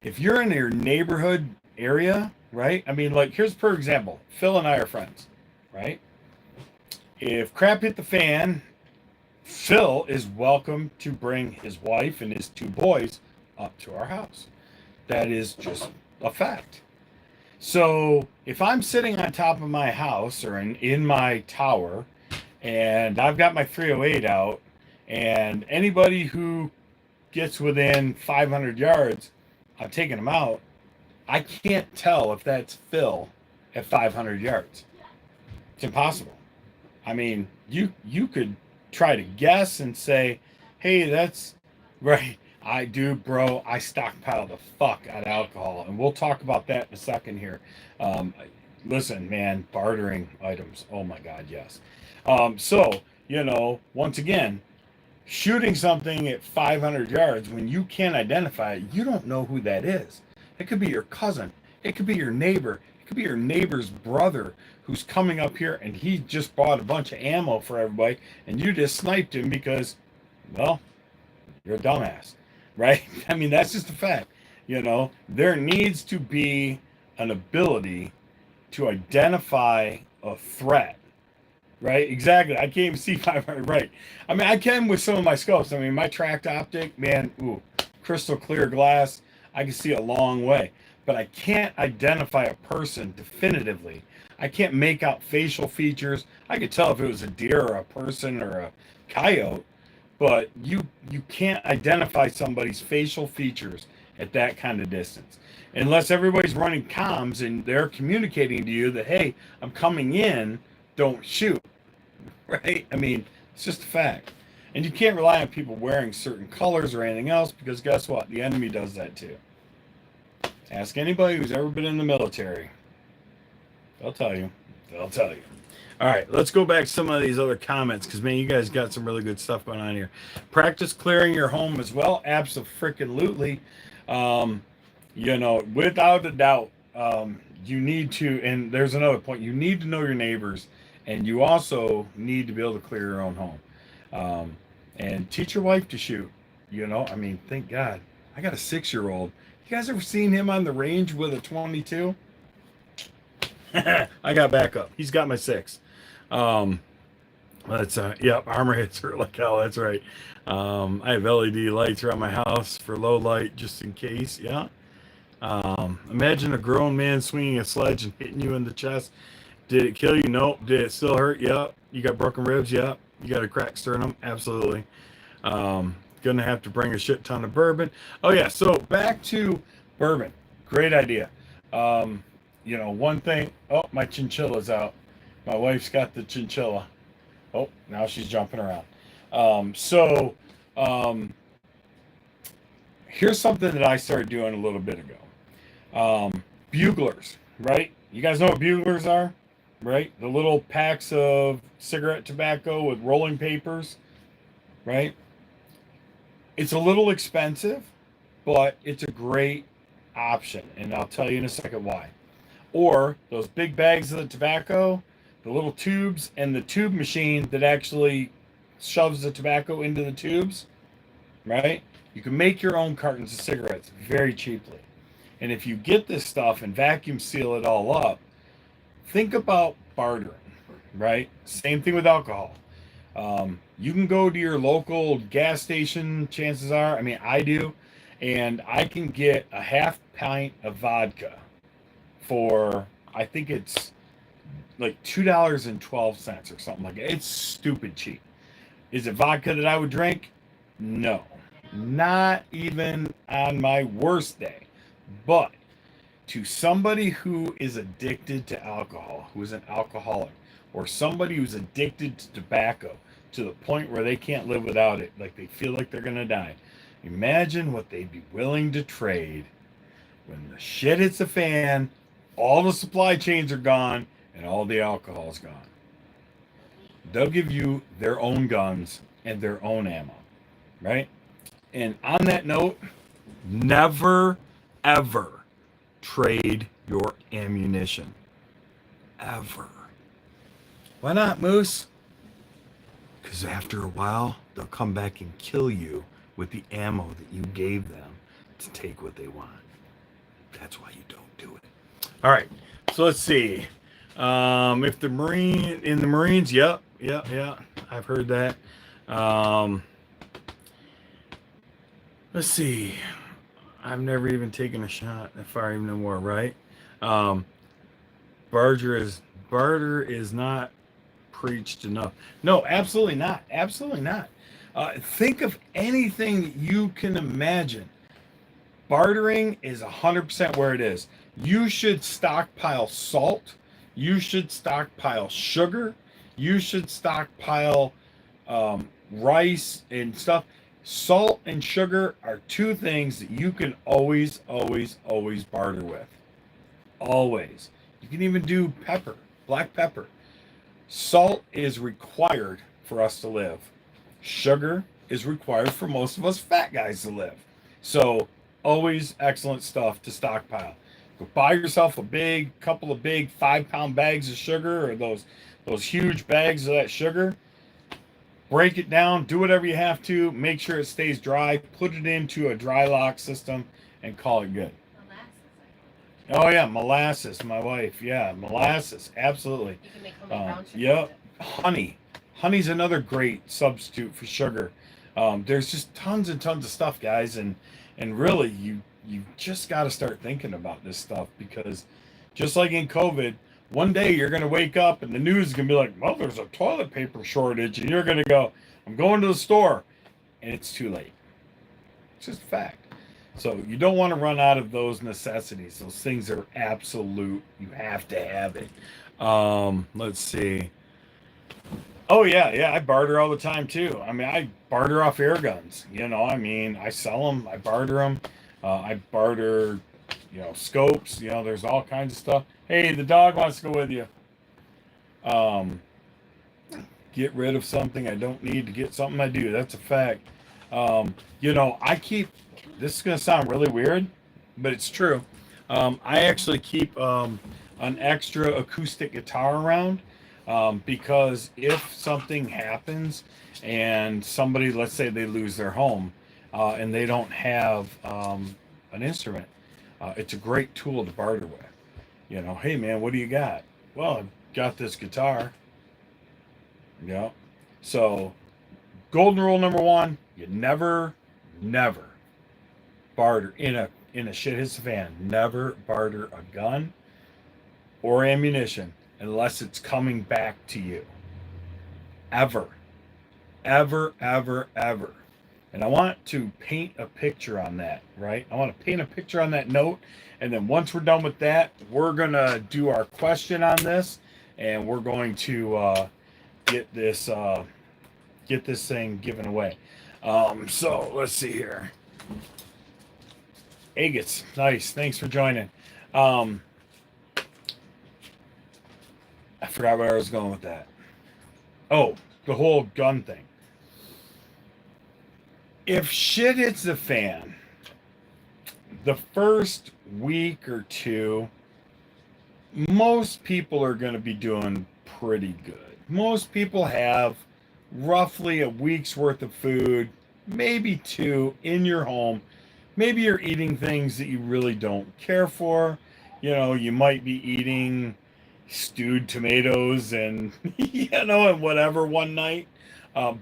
If you're in your neighborhood area, right? I mean, like, here's for example, Phil and I are friends, right? If crap hit the fan, Phil is welcome to bring his wife and his 2 boys up to our house. That is just a fact. So if I'm sitting on top of my house or in my tower and I've got my 308 out, and anybody who gets within 500 yards, I'm taking them out, I can't tell if that's Phil at 500 yards. It's impossible. I mean, you could try to guess and say, hey, that's right. I do, bro. I stockpile the fuck out of alcohol, and we'll talk about that in a second here. Listen, man, bartering items. Oh my God, yes. So, you know, once again, shooting something at 500 yards when you can't identify it, you don't know who that is. It could be your cousin. It could be your neighbor. It could be your neighbor's brother who's coming up here and he just bought a bunch of ammo for everybody, and you just sniped him because, well, you're a dumbass. Right? I mean, that's just a fact. You know, there needs to be an ability to identify a threat. Right? Exactly. I can't even see 500. Right. I mean, I can with some of my scopes. I mean, my tracked optic, man, ooh, crystal clear glass. I can see a long way. But I can't identify a person definitively. I can't make out facial features. I could tell if it was a deer or a person or a coyote. But you can't identify somebody's facial features at that kind of distance. Unless everybody's running comms and they're communicating to you that, hey, I'm coming in, don't shoot. Right? I mean, it's just a fact. And you can't rely on people wearing certain colors or anything else, because guess what? The enemy does that too. Ask anybody who's ever been in the military. They'll tell you. They'll tell you. All right, let's go back to some of these other comments, because, man, you guys got some really good stuff going on here. Practice clearing your home as well. Absolutely. You know, without a doubt, you need to, and there's another point, you need to know your neighbors, and you also need to be able to clear your own home. And teach your wife to shoot. You know, I mean, thank God. I got a 6-year-old. You guys ever seen him on the range with a 22? I got backup. He's got my 6. That's yep, armor hits hurt like hell. That's right. I have LED lights around my house for low light just in case. Yeah. Imagine a grown man swinging a sledge and hitting you in the chest. Did it kill you? Nope. Did it still hurt? Yep. You got broken ribs? Yep. You got a cracked sternum? Absolutely. Gonna have to bring a shit ton of bourbon. Oh yeah. So back to bourbon. Great idea. You know, one thing. Oh, my chinchilla's out. My wife's got the chinchilla. Oh, now she's jumping around. So here's something that I started doing a little bit ago. Buglers, right? You guys know what buglers are, right? The little packs of cigarette tobacco with rolling papers, right? It's a little expensive, but it's a great option, and I'll tell you in a second why. Or those big bags of the tobacco, the little tubes, and the tube machine that actually shoves the tobacco into the tubes, right? You can make your own cartons of cigarettes very cheaply. And if you get this stuff and vacuum seal it all up, think about bartering, right? Same thing with alcohol. You can go to your local gas station, chances are, I mean, I do, and I can get a half pint of vodka for, I think it's like $2.12 or something like that. It's stupid cheap. Is it vodka that I would drink? No, not even on my worst day. But to somebody who is addicted to alcohol, who is an alcoholic, or somebody who's addicted to tobacco to the point where they can't live without it, like they feel like they're going to die, imagine what they'd be willing to trade when the shit hits the fan, all the supply chains are gone, and all the alcohol's gone. They'll give you their own guns and their own ammo, right? And on that note, never, ever trade your ammunition. Ever. Why not, Moose? Because after a while, they'll come back and kill you with the ammo that you gave them to take what they want. That's why you don't do it. All right, so let's see. If the Marines, yep, I've heard that. Let's see. I've never even taken a shot at Fire Even No More, right? Barter is not preached enough. No, absolutely not. Absolutely not. Think of anything that you can imagine. Bartering is 100% where it is. You should stockpile salt. You should stockpile sugar. You should stockpile rice and stuff. Salt and sugar are two things that you can always barter with. Always. You can even do pepper, black pepper. Salt is required for us to live. Sugar is required for most of us fat guys to live. So always excellent stuff to stockpile. Go buy yourself a couple of big 5-pound bags of sugar, or those huge bags of that sugar. Break it down, do whatever you have to, make sure it stays dry, put it into a dry lock system, and call it good. Oh yeah, molasses, my wife. Yeah, molasses, absolutely. You can make homemade brown sugar. Yep, honey. Honey's another great substitute for sugar. There's just tons and tons of stuff, guys, and really you just got to start thinking about this stuff, because just like in COVID, one day you're going to wake up and the news is going to be like, well, there's a toilet paper shortage, and you're going to go, I'm going to the store, and it's too late. It's just a fact. So you don't want to run out of those necessities. Those things are absolute. You have to have it. Let's see. Oh yeah, I barter all the time too. I mean, I barter off air guns. I sell them. I barter them. I barter, scopes. There's all kinds of stuff. Hey, the dog wants to go with you. Get rid of something I don't need to get something I do. That's a fact. I keep. This is gonna sound really weird, but it's true. I actually keep an extra acoustic guitar around. Because if something happens and somebody, let's say they lose their home, and they don't have an instrument, it's a great tool to barter with. Hey man, what do you got? Well, I've got this guitar. So golden rule number 1, you never barter in a shit hits the fan. Never barter a gun or ammunition unless it's coming back to you. Ever. And I want to paint a picture on that, right? I want to paint a picture on that note. And then once we're done with that, we're going to do our question on this. And we're going to get this get this thing given away. So let's see here. Agates, nice. Thanks for joining. Um, I forgot where I was going with that. Oh, the whole gun thing. If shit hits the fan, the first week or two, most people are going to be doing pretty good. Most people have roughly a week's worth of food, maybe two in your home. Maybe you're eating things that you really don't care for. You know, you might be eating stewed tomatoes and, and whatever one night.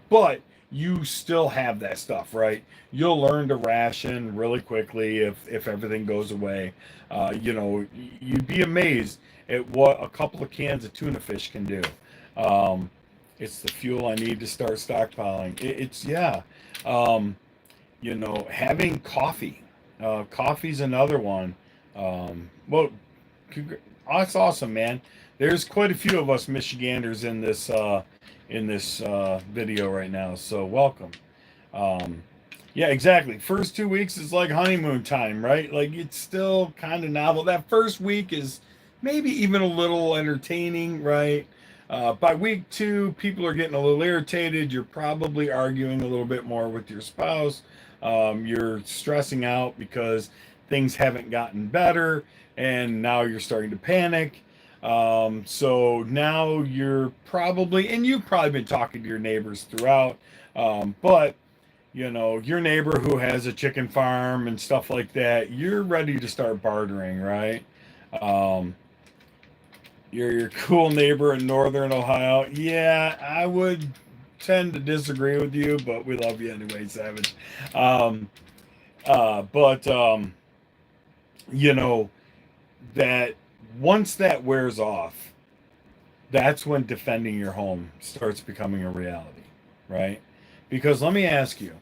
But you still have that stuff, right? You'll learn to ration really quickly if everything goes away. You'd be amazed at what a couple of cans of tuna fish can do. Um, it's the fuel I need to start stockpiling. Yeah. Having coffee. Coffee's another one. Well, that's awesome, man. There's quite a few of us Michiganders in this video right now, so welcome. Yeah, exactly. First 2 weeks is like honeymoon time, right? Like it's still kind of novel. That first week is maybe even a little entertaining, right? By week 2, people are getting a little irritated. You're probably arguing a little bit more with your spouse. You're stressing out because things haven't gotten better, and now you're starting to panic. So now and you've probably been talking to your neighbors throughout, but your neighbor who has a chicken farm and stuff like that, you're ready to start bartering, right? Um, your cool neighbor in Northern Ohio, yeah, I would tend to disagree with you, but we love you anyway, Savage. Um, but you know that once that wears off, that's when defending your home starts becoming a reality, right? Because let me ask you,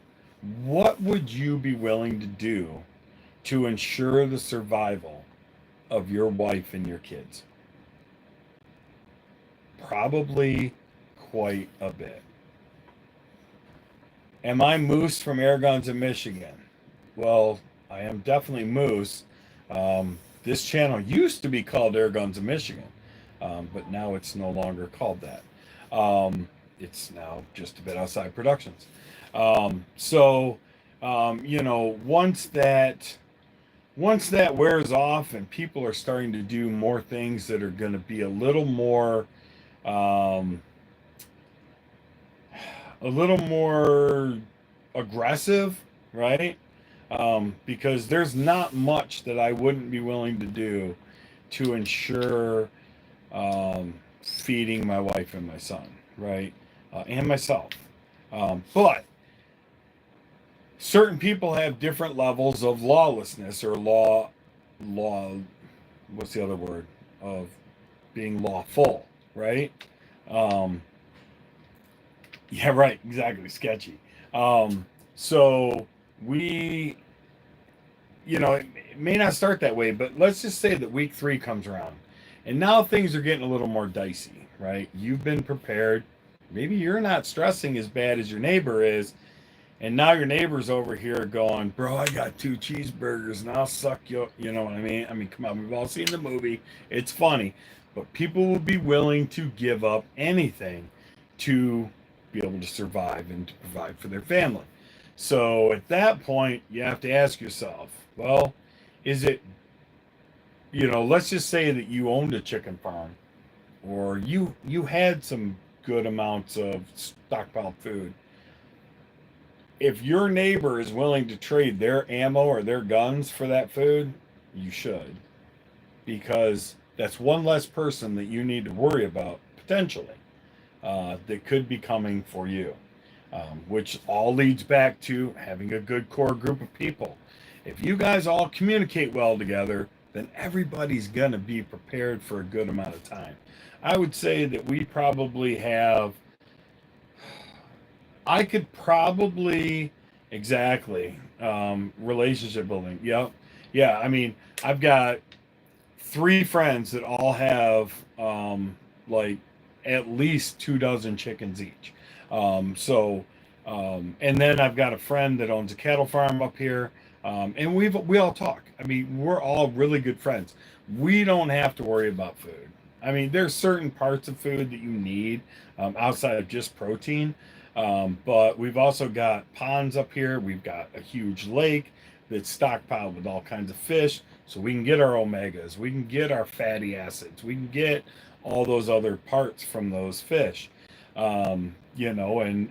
what would you be willing to do to ensure the survival of your wife and your kids? Probably quite a bit. Am I Moose from Air Guns in Michigan? Well, I am definitely Moose. This channel used to be called Air Guns of Michigan, but now it's no longer called that. It's now just a bit outside productions. Once that wears off and people are starting to do more things that are going to be um, a little more aggressive, right? Because there's not much that I wouldn't be willing to do to ensure feeding my wife and my son, right? And myself. But certain people have different levels of lawlessness or law, what's the other word? Of being lawful, right? Um, yeah, right, exactly, sketchy. So we it may not start that way, but let's just say that week 3 comes around and now things are getting a little more dicey, right? You've been prepared. Maybe you're not stressing as bad as your neighbor is. And now your neighbor's over here going, bro, I got 2 cheeseburgers and I'll suck you. You know what I mean? I mean, come on, we've all seen the movie. It's funny. But people will be willing to give up anything to be able to survive and to provide for their family. So at that point, you have to ask yourself, well, is it, let's just say that you owned a chicken farm or you had some good amounts of stockpiled food. If your neighbor is willing to trade their ammo or their guns for that food, you should. Because that's one less person that you need to worry about potentially that could be coming for you. Which all leads back to having a good core group of people. If you guys all communicate well together, then everybody's going to be prepared for a good amount of time. I would say that we probably have, I could probably, exactly, relationship building. Yep. Yeah, I mean, I've got 3 friends that all have like at least 2 dozen chickens each. And then I've got a friend that owns a cattle farm up here, and we all talk. I mean, we're all really good friends. We don't have to worry about food. I mean, there's certain parts of food that you need outside of just protein, but we've also got ponds up here. We've got a huge lake that's stockpiled with all kinds of fish, so we can get our omegas, we can get our fatty acids, we can get all those other parts from those fish. And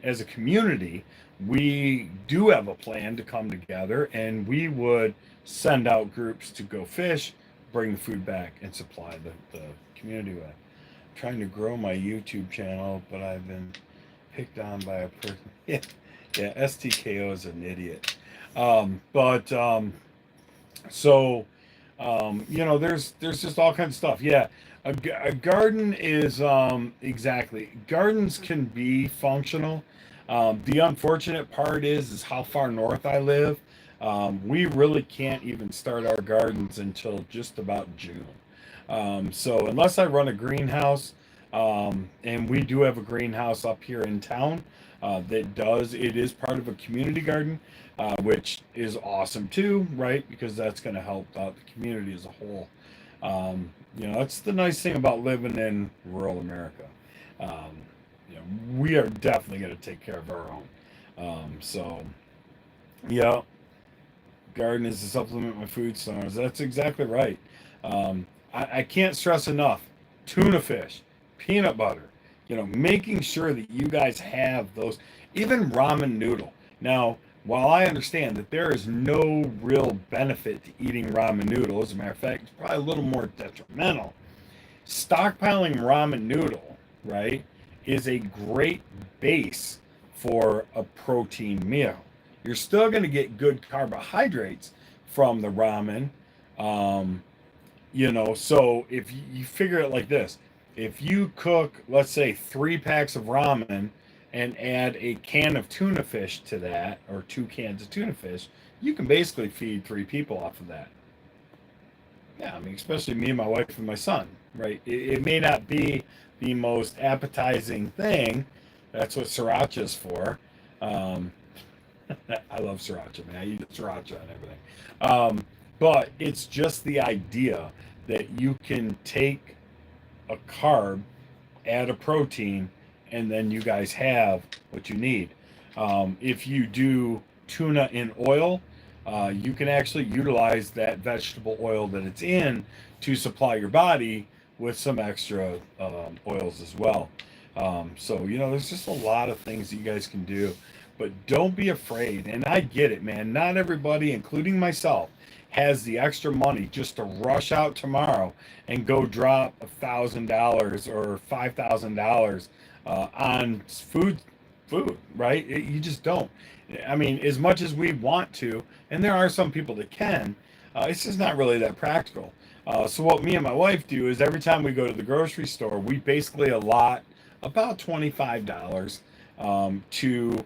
as a community, we do have a plan to come together, and we would send out groups to go fish, bring the food back, and supply the community with. I'm trying to grow my YouTube channel, but I've been picked on by a person. Yeah, yeah, STKO is an idiot. But so there's just all kinds of stuff. Yeah, a garden is exactly. Gardens can be functional. The unfortunate part is how far north I live. We really can't even start our gardens until just about June. So unless I run a greenhouse, and we do have a greenhouse up here in town it is part of a community garden, which is awesome too, right? Because that's going to help out the community as a whole. That's the nice thing about living in rural America. Um, we are definitely going to take care of our own. So, yeah, garden is to supplement my food stores. That's exactly right. I can't stress enough tuna fish, peanut butter, making sure that you guys have those, even ramen noodle. Now, while I understand that there is no real benefit to eating ramen noodle, as a matter of fact, it's probably a little more detrimental. Stockpiling ramen noodle, right, is a great base for a protein meal. You're still going to get good carbohydrates from the ramen. Um, so if you figure it like this, if you cook, let's say, 3 packs of ramen and add a can of tuna fish to that, or 2 cans of tuna fish, you can basically feed 3 people off of that. Yeah, I mean, especially me and my wife and my son, right? It may not be the most appetizing thing. That's what sriracha's for. Um, I love sriracha, man. I eat sriracha and everything. But it's just the idea that you can take a carb, add a protein, and then you guys have what you need. If you do tuna in oil, you can actually utilize that vegetable oil that it's in to supply your body with some extra oils as well. There's just a lot of things that you guys can do, but don't be afraid. And I get it, man. Not everybody, including myself, has the extra money just to rush out tomorrow and go drop $1,000 or $5,000 on food, right? You just don't. I mean, as much as we want to, and there are some people that can, it's just not really that practical. So what me and my wife do is every time we go to the grocery store, we basically allot about $25 to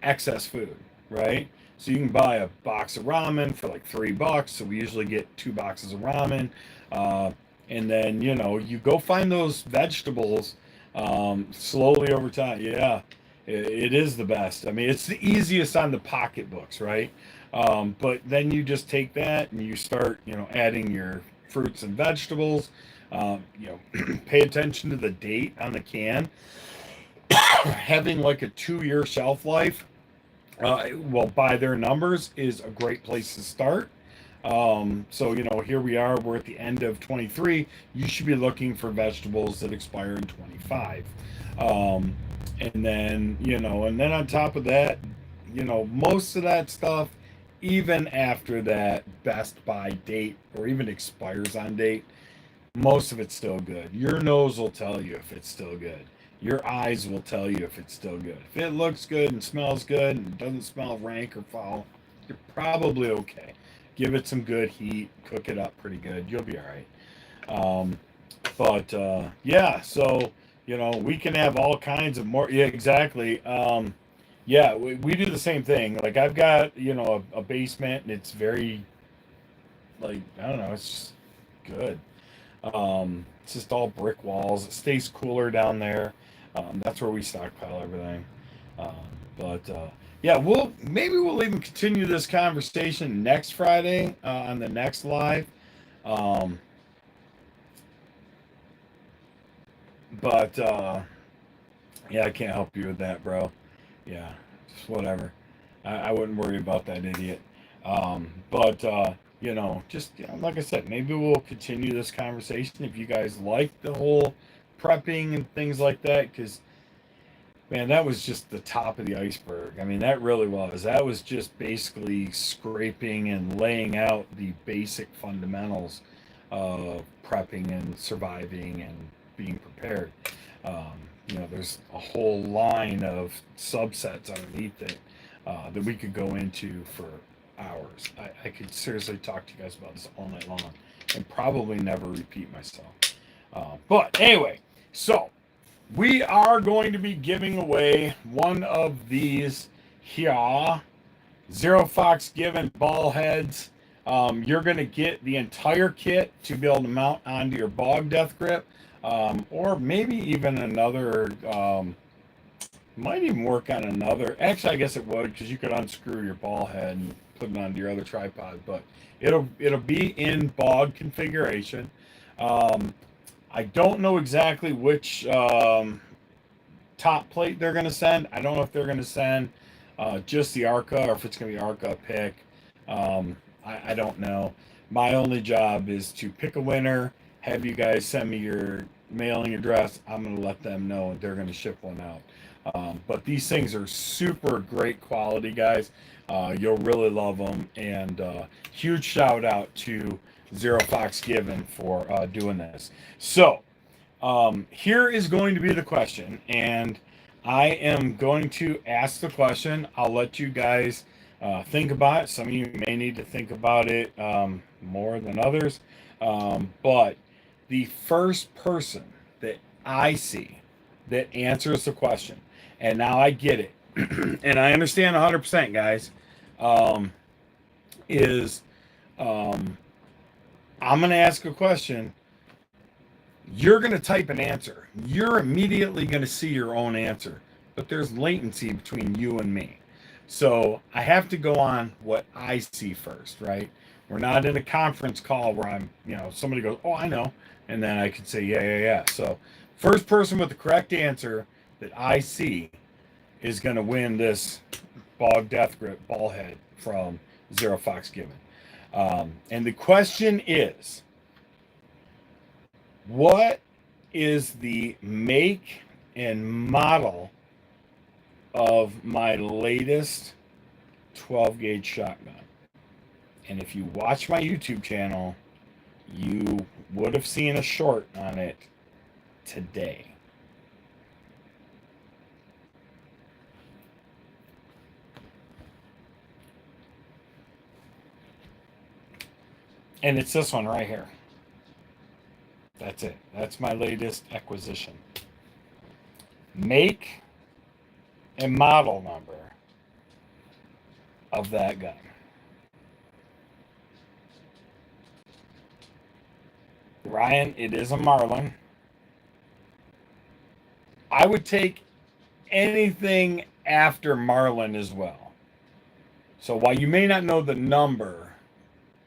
excess food, right? So you can buy a box of ramen for like $3. So we usually get 2 boxes of ramen. And then, you go find those vegetables slowly over time. Yeah, it is the best. I mean, it's the easiest on the pocketbooks, right? But then you just take that and you start, adding your fruits and vegetables. Pay attention to the date on the can. Having like a 2-year shelf life, by their numbers, is a great place to start. Here we are, we're at the end of 23. You should be looking for vegetables that expire in 25. And then on top of that, most of that stuff, even after that best by date or even expires on date, most of it's still good. Your nose will tell you if it's still good. Your eyes will tell you if it's still good. If it looks good and smells good and doesn't smell rank or foul, you're probably okay. Give it some good heat, cook it up pretty good. You'll be all right. We can have all kinds of more. Yeah, exactly. We do the same thing. Like I've got, a basement, and it's very, like, I don't know, it's just good. It's just all brick walls. It stays cooler down there. That's where we stockpile everything. Um, but yeah, we'll even continue this conversation next Friday on the next live. Um, but yeah, I can't help you with that, bro. Yeah, just whatever. I wouldn't worry about that idiot. But just like I said, maybe we'll continue this conversation if you guys like the whole prepping and things like that. Because man, that was just the top of the iceberg. I mean, that really was. That was just basically scraping and laying out the basic fundamentals of prepping and surviving and being prepared. Um, there's a whole line of subsets underneath it that we could go into for hours. I could seriously talk to you guys about this all night long and probably never repeat myself. But anyway, so we are going to be giving away one of these here Zero Fox Given ball heads. You're going to get the entire kit to be able to mount onto your Bog Death Grip, or maybe even another. Might even work on another. Actually, I guess it would, because you could unscrew your ball head and put it onto your other tripod. But it'll be in Bog configuration. I don't know exactly which top plate they're going to send. I don't know if they're going to send just the ARCA or if it's going to be ARCA pick. I don't know. My only job is to pick a winner, have you guys send me your mailing address. I'm going to let them know they're going to ship one out. But these things are super great quality, guys. You'll really love them. And huge shout out to Zero Fox Given for doing this. So, here is going to be the question, and I am going to ask the question. I'll let you guys think about it. Some of you may need to think about it more than others, but the first person that I see that answers the question, and now I get it, and I understand 100%, guys, is I'm going to ask a question. You're going to type an answer. You're immediately going to see your own answer, but there's latency between you and me. So I have to go on what I see first, right? We're not in a conference call where somebody goes, oh, I know. And then I can say, yeah. So first person with the correct answer that I see is going to win this Bog Death Grip ball head from Zero Fox Given. And the question is, what is the make and model of my latest 12 gauge shotgun? And if you watch my YouTube channel, you would have seen a short on it today. And it's this one right here. That's it. That's my latest acquisition. Make and model number of that gun. Ryan, it is a Marlin. I would take anything after Marlin as well. So while you may not know the number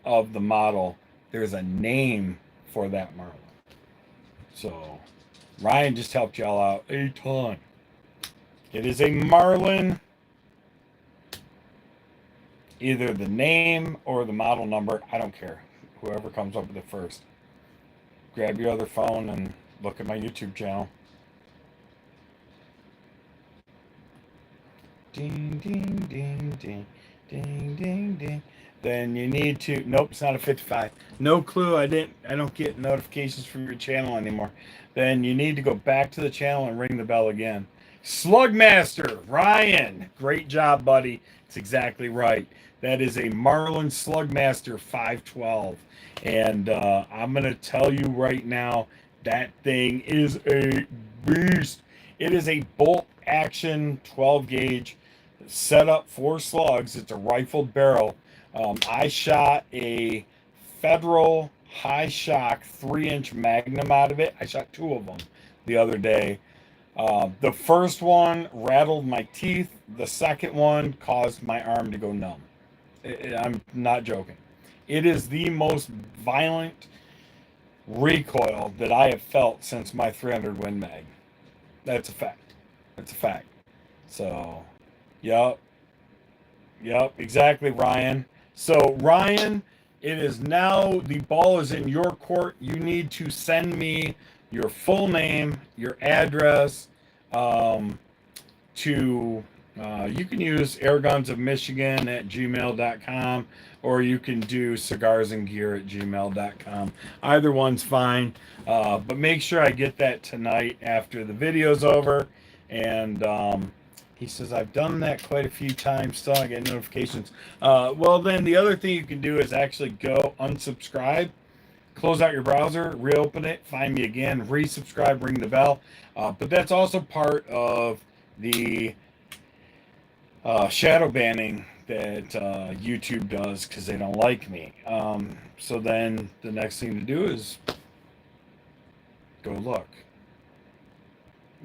of the model, there's a name for that Marlin. So Ryan just helped y'all out a ton. It is a Marlin. Either the name or the model number, I don't care. Whoever comes up with it first. Grab your other phone and look at my YouTube channel. Ding, ding, ding, ding, ding, ding, ding. Then you need to, nope, it's not a 55. No clue, I don't get notifications from your channel anymore. Then you need to go back to the channel and ring the bell again. Slugmaster, Ryan, great job, buddy. It's exactly right. That is a Marlin Slugmaster 512. And I'm going to tell you right now, that thing is a beast. It is a bolt action 12 gauge set up for slugs. It's a rifled barrel. I shot a Federal High Shock 3-inch Magnum out of it. I shot 2 of them the other day. The first one rattled my teeth. The second one caused my arm to go numb. I'm not joking. It is the most violent recoil that I have felt since my 300 Win Mag. That's a fact. That's a fact. So, yep, yep, exactly, Ryan. So, Ryan, it is now the ball is in your court. You need to send me your full name, your address, um, to you can use airguns of Michigan at gmail.com, or you can do cigarsandgear at gmail.com. Either one's fine, but make sure I get that tonight after the video's over. And he says, I've done that quite a few times, still I get notifications. Well, then the other thing you can do is actually go unsubscribe, close out your browser, reopen it, find me again, resubscribe, ring the bell. But that's also part of the shadow banning that YouTube does because they don't like me. So then the next thing to do is go look.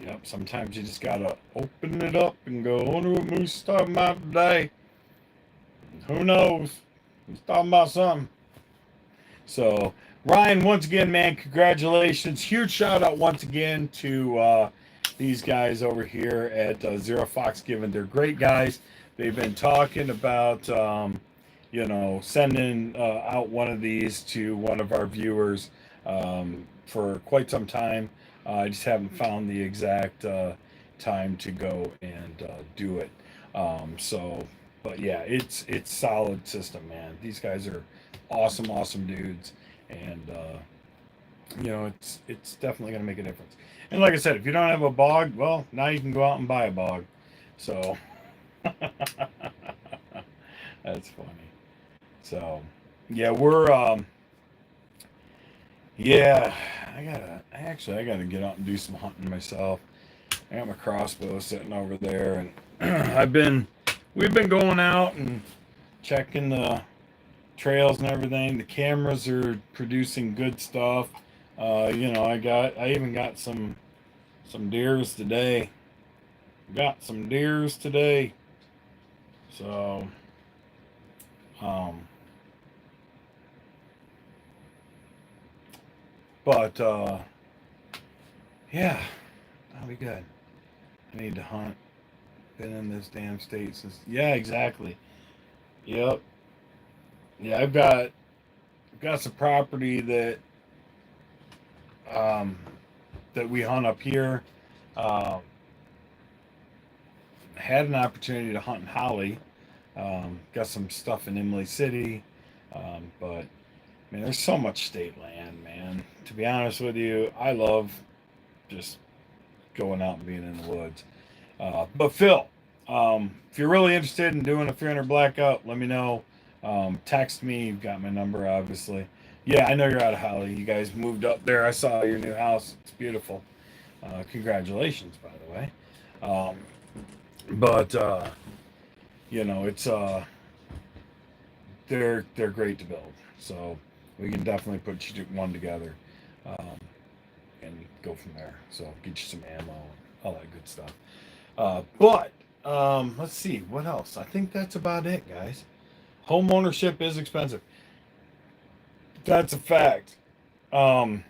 Yep, sometimes you just gotta open it up and go, I wonder what Moose talking about today. Who knows? He's talking about something. So, Ryan, once again, man, congratulations. Huge shout out once again to these guys over here at Zero Fox Given. They're great guys. They've been talking about, sending out one of these to one of our viewers for quite some time. I just haven't found the exact time to go and do it. But yeah, it's solid system, man. These guys are awesome dudes, and it's definitely gonna make a difference. And like I said, if you don't have a bog, well, now you can go out and buy a bog. So that's funny. So yeah, yeah, I gotta get out and do some hunting myself. I got my crossbow sitting over there, and we've been going out and checking the trails and everything. The cameras are producing good stuff. I even got some deers today. Got some deers today. So, um, but yeah, that'll be good. I need to hunt. Been in this damn state since. Yeah, exactly. Yep. Yeah, I've got some property um, that we hunt up here. Um, had an opportunity to hunt in Holly. Got some stuff in Imlay City, but man, there's so much state land, man. To be honest with you, I love just going out and being in the woods. But Phil, if you're really interested in doing a 300 blackout, let me know. Text me. You've got my number, obviously. Yeah, I know you're out of Holly. You guys moved up there. I saw your new house. It's beautiful. Congratulations, by the way. Um, but it's they're great to build. So we can definitely put one together, um, and go from there. So get you some ammo and all that good stuff. But let's see what else. I think that's about it, guys. Home ownership is expensive. That's a fact. Um,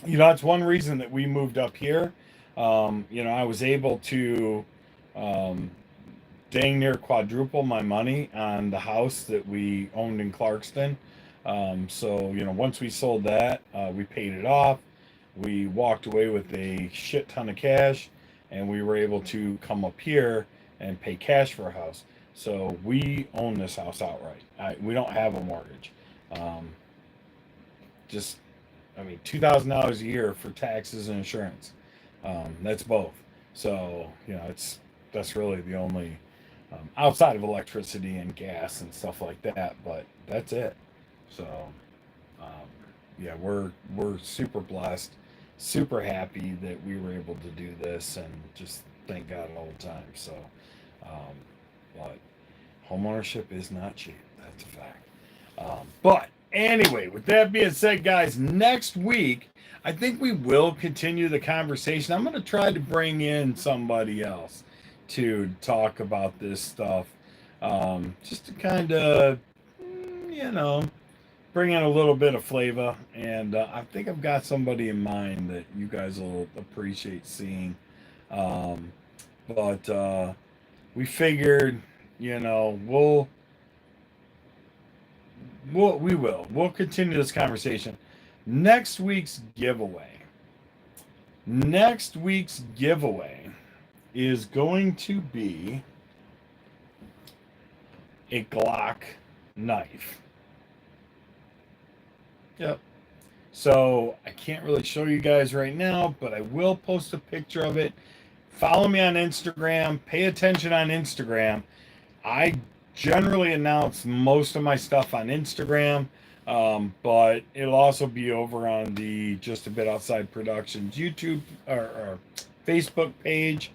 that's one reason that we moved up here. I was able to um, dang near quadruple my money on the house that we owned in Clarkston. Once we sold that, we paid it off. We walked away with a shit ton of cash, and we were able to come up here and pay cash for a house. So we own this house outright. We don't have a mortgage. Um, just, I mean, $2,000 a year for taxes and insurance. That's both. So that's really the only outside of electricity and gas and stuff like that. But that's it. So um, yeah, we're super blessed, super happy that we were able to do this, and just thank God all the time. So, but homeownership is not cheap. That's a fact. But anyway, with that being said, guys, next week, I think we will continue the conversation. I'm going to try to bring in somebody else to talk about this stuff. Just to kind of, you know, bring in a little bit of flavor. And I think I've got somebody in mind that you guys will appreciate seeing. But we figured, you know, we'll continue this conversation. Next week's giveaway is going to be a Glock knife. Yep. So I can't really show you guys right now, but I will post a picture of it. Follow me on Instagram. Pay attention on Instagram. I generally announce most of my stuff on Instagram, but it'll also be over on the Just a Bit Outside Productions YouTube or Facebook page,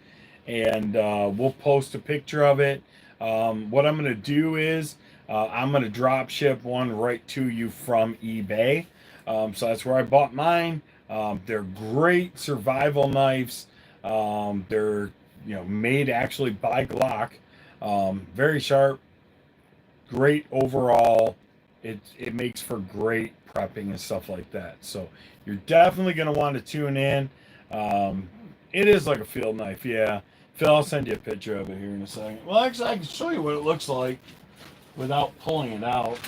and we'll post a picture of it. What I'm going to do is I'm going to drop ship one right to you from eBay. So that's where I bought mine. They're great survival knives. They're made actually by Glock. Very sharp, great overall. It makes for great prepping and stuff like that. So you're definitely going to want to tune in. It is like a field knife, yeah. Phil, I'll send you a picture of it here in a second. Well, actually, I can show you what it looks like without pulling it out.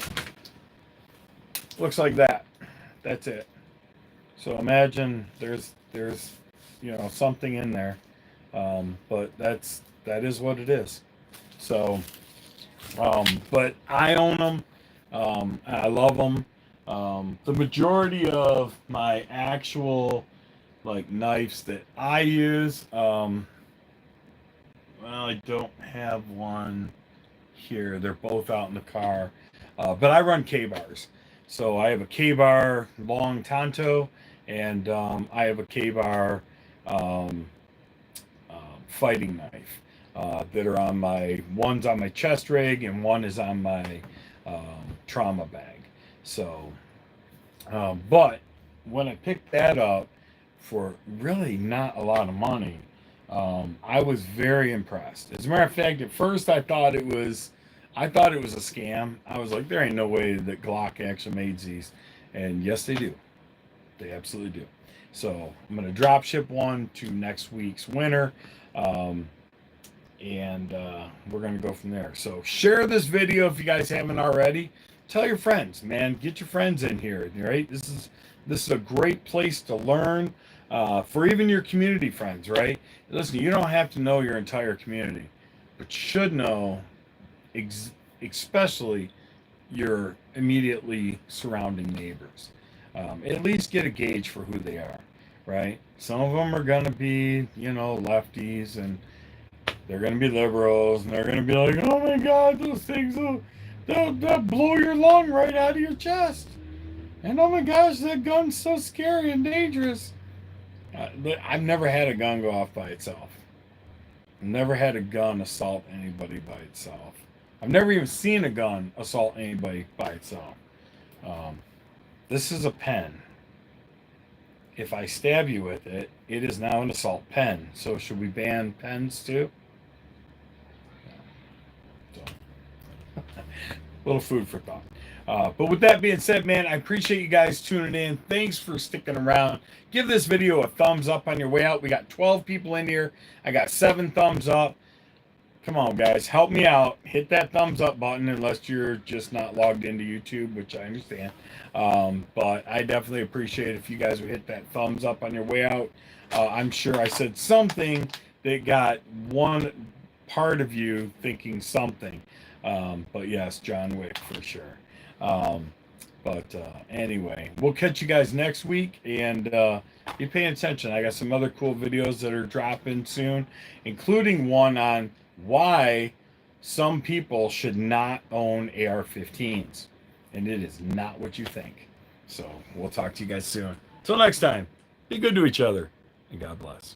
Looks like that. That's it. So imagine there's something in there, but that is what it is. So, but I own them. I love them. The majority of my actual knives that I use, well, I don't have one here. They're both out in the car, but I run K-bars. So I have a K-bar long Tonto, and I have a K-bar fighting knife that are on one's on my chest rig and one is on my trauma bag. So, but when I picked that up for really not a lot of money, I was very impressed. As a matter of fact, at first I thought it was a scam. I was like, there ain't no way that Glock actually made these. And yes, they do. They absolutely do. So I'm going to drop ship one to next week's winner. And we're going to go from there. So share this video if you guys haven't already. Tell your friends, man. Get your friends in here, right? This is a great place to learn for even your community friends, right? Listen, you don't have to know your entire community, but you should know especially your immediately surrounding neighbors. At least get a gauge for who they are, right? Some of them are going to be, lefties, and they're going to be liberals, and they're going to be like, oh my God, those things, they'll blow your lung right out of your chest. And oh my gosh, that gun's so scary and dangerous. I've never had a gun go off by itself. I've never had a gun assault anybody by itself. I've never even seen a gun assault anybody by itself. This is a pen. If I stab you with it, it is now an assault pen. So should we ban pens too? So, little food for thought. But with that being said, man, I appreciate you guys tuning in. Thanks for sticking around. Give this video a thumbs up on your way out. We got 12 people in here. I got 7 thumbs up. Come on, guys. Help me out. Hit that thumbs up button unless you're just not logged into YouTube, which I understand. But I definitely appreciate it if you guys would hit that thumbs up on your way out. I'm sure I said something that got one part of you thinking something. But yes, John Wick for sure. But anyway, we'll catch you guys next week, and be paying attention. I got some other cool videos that are dropping soon, including one on why some people should not own AR-15s, and it is not what you think. So we'll talk to you guys soon. Till next time, be good to each other, and God bless.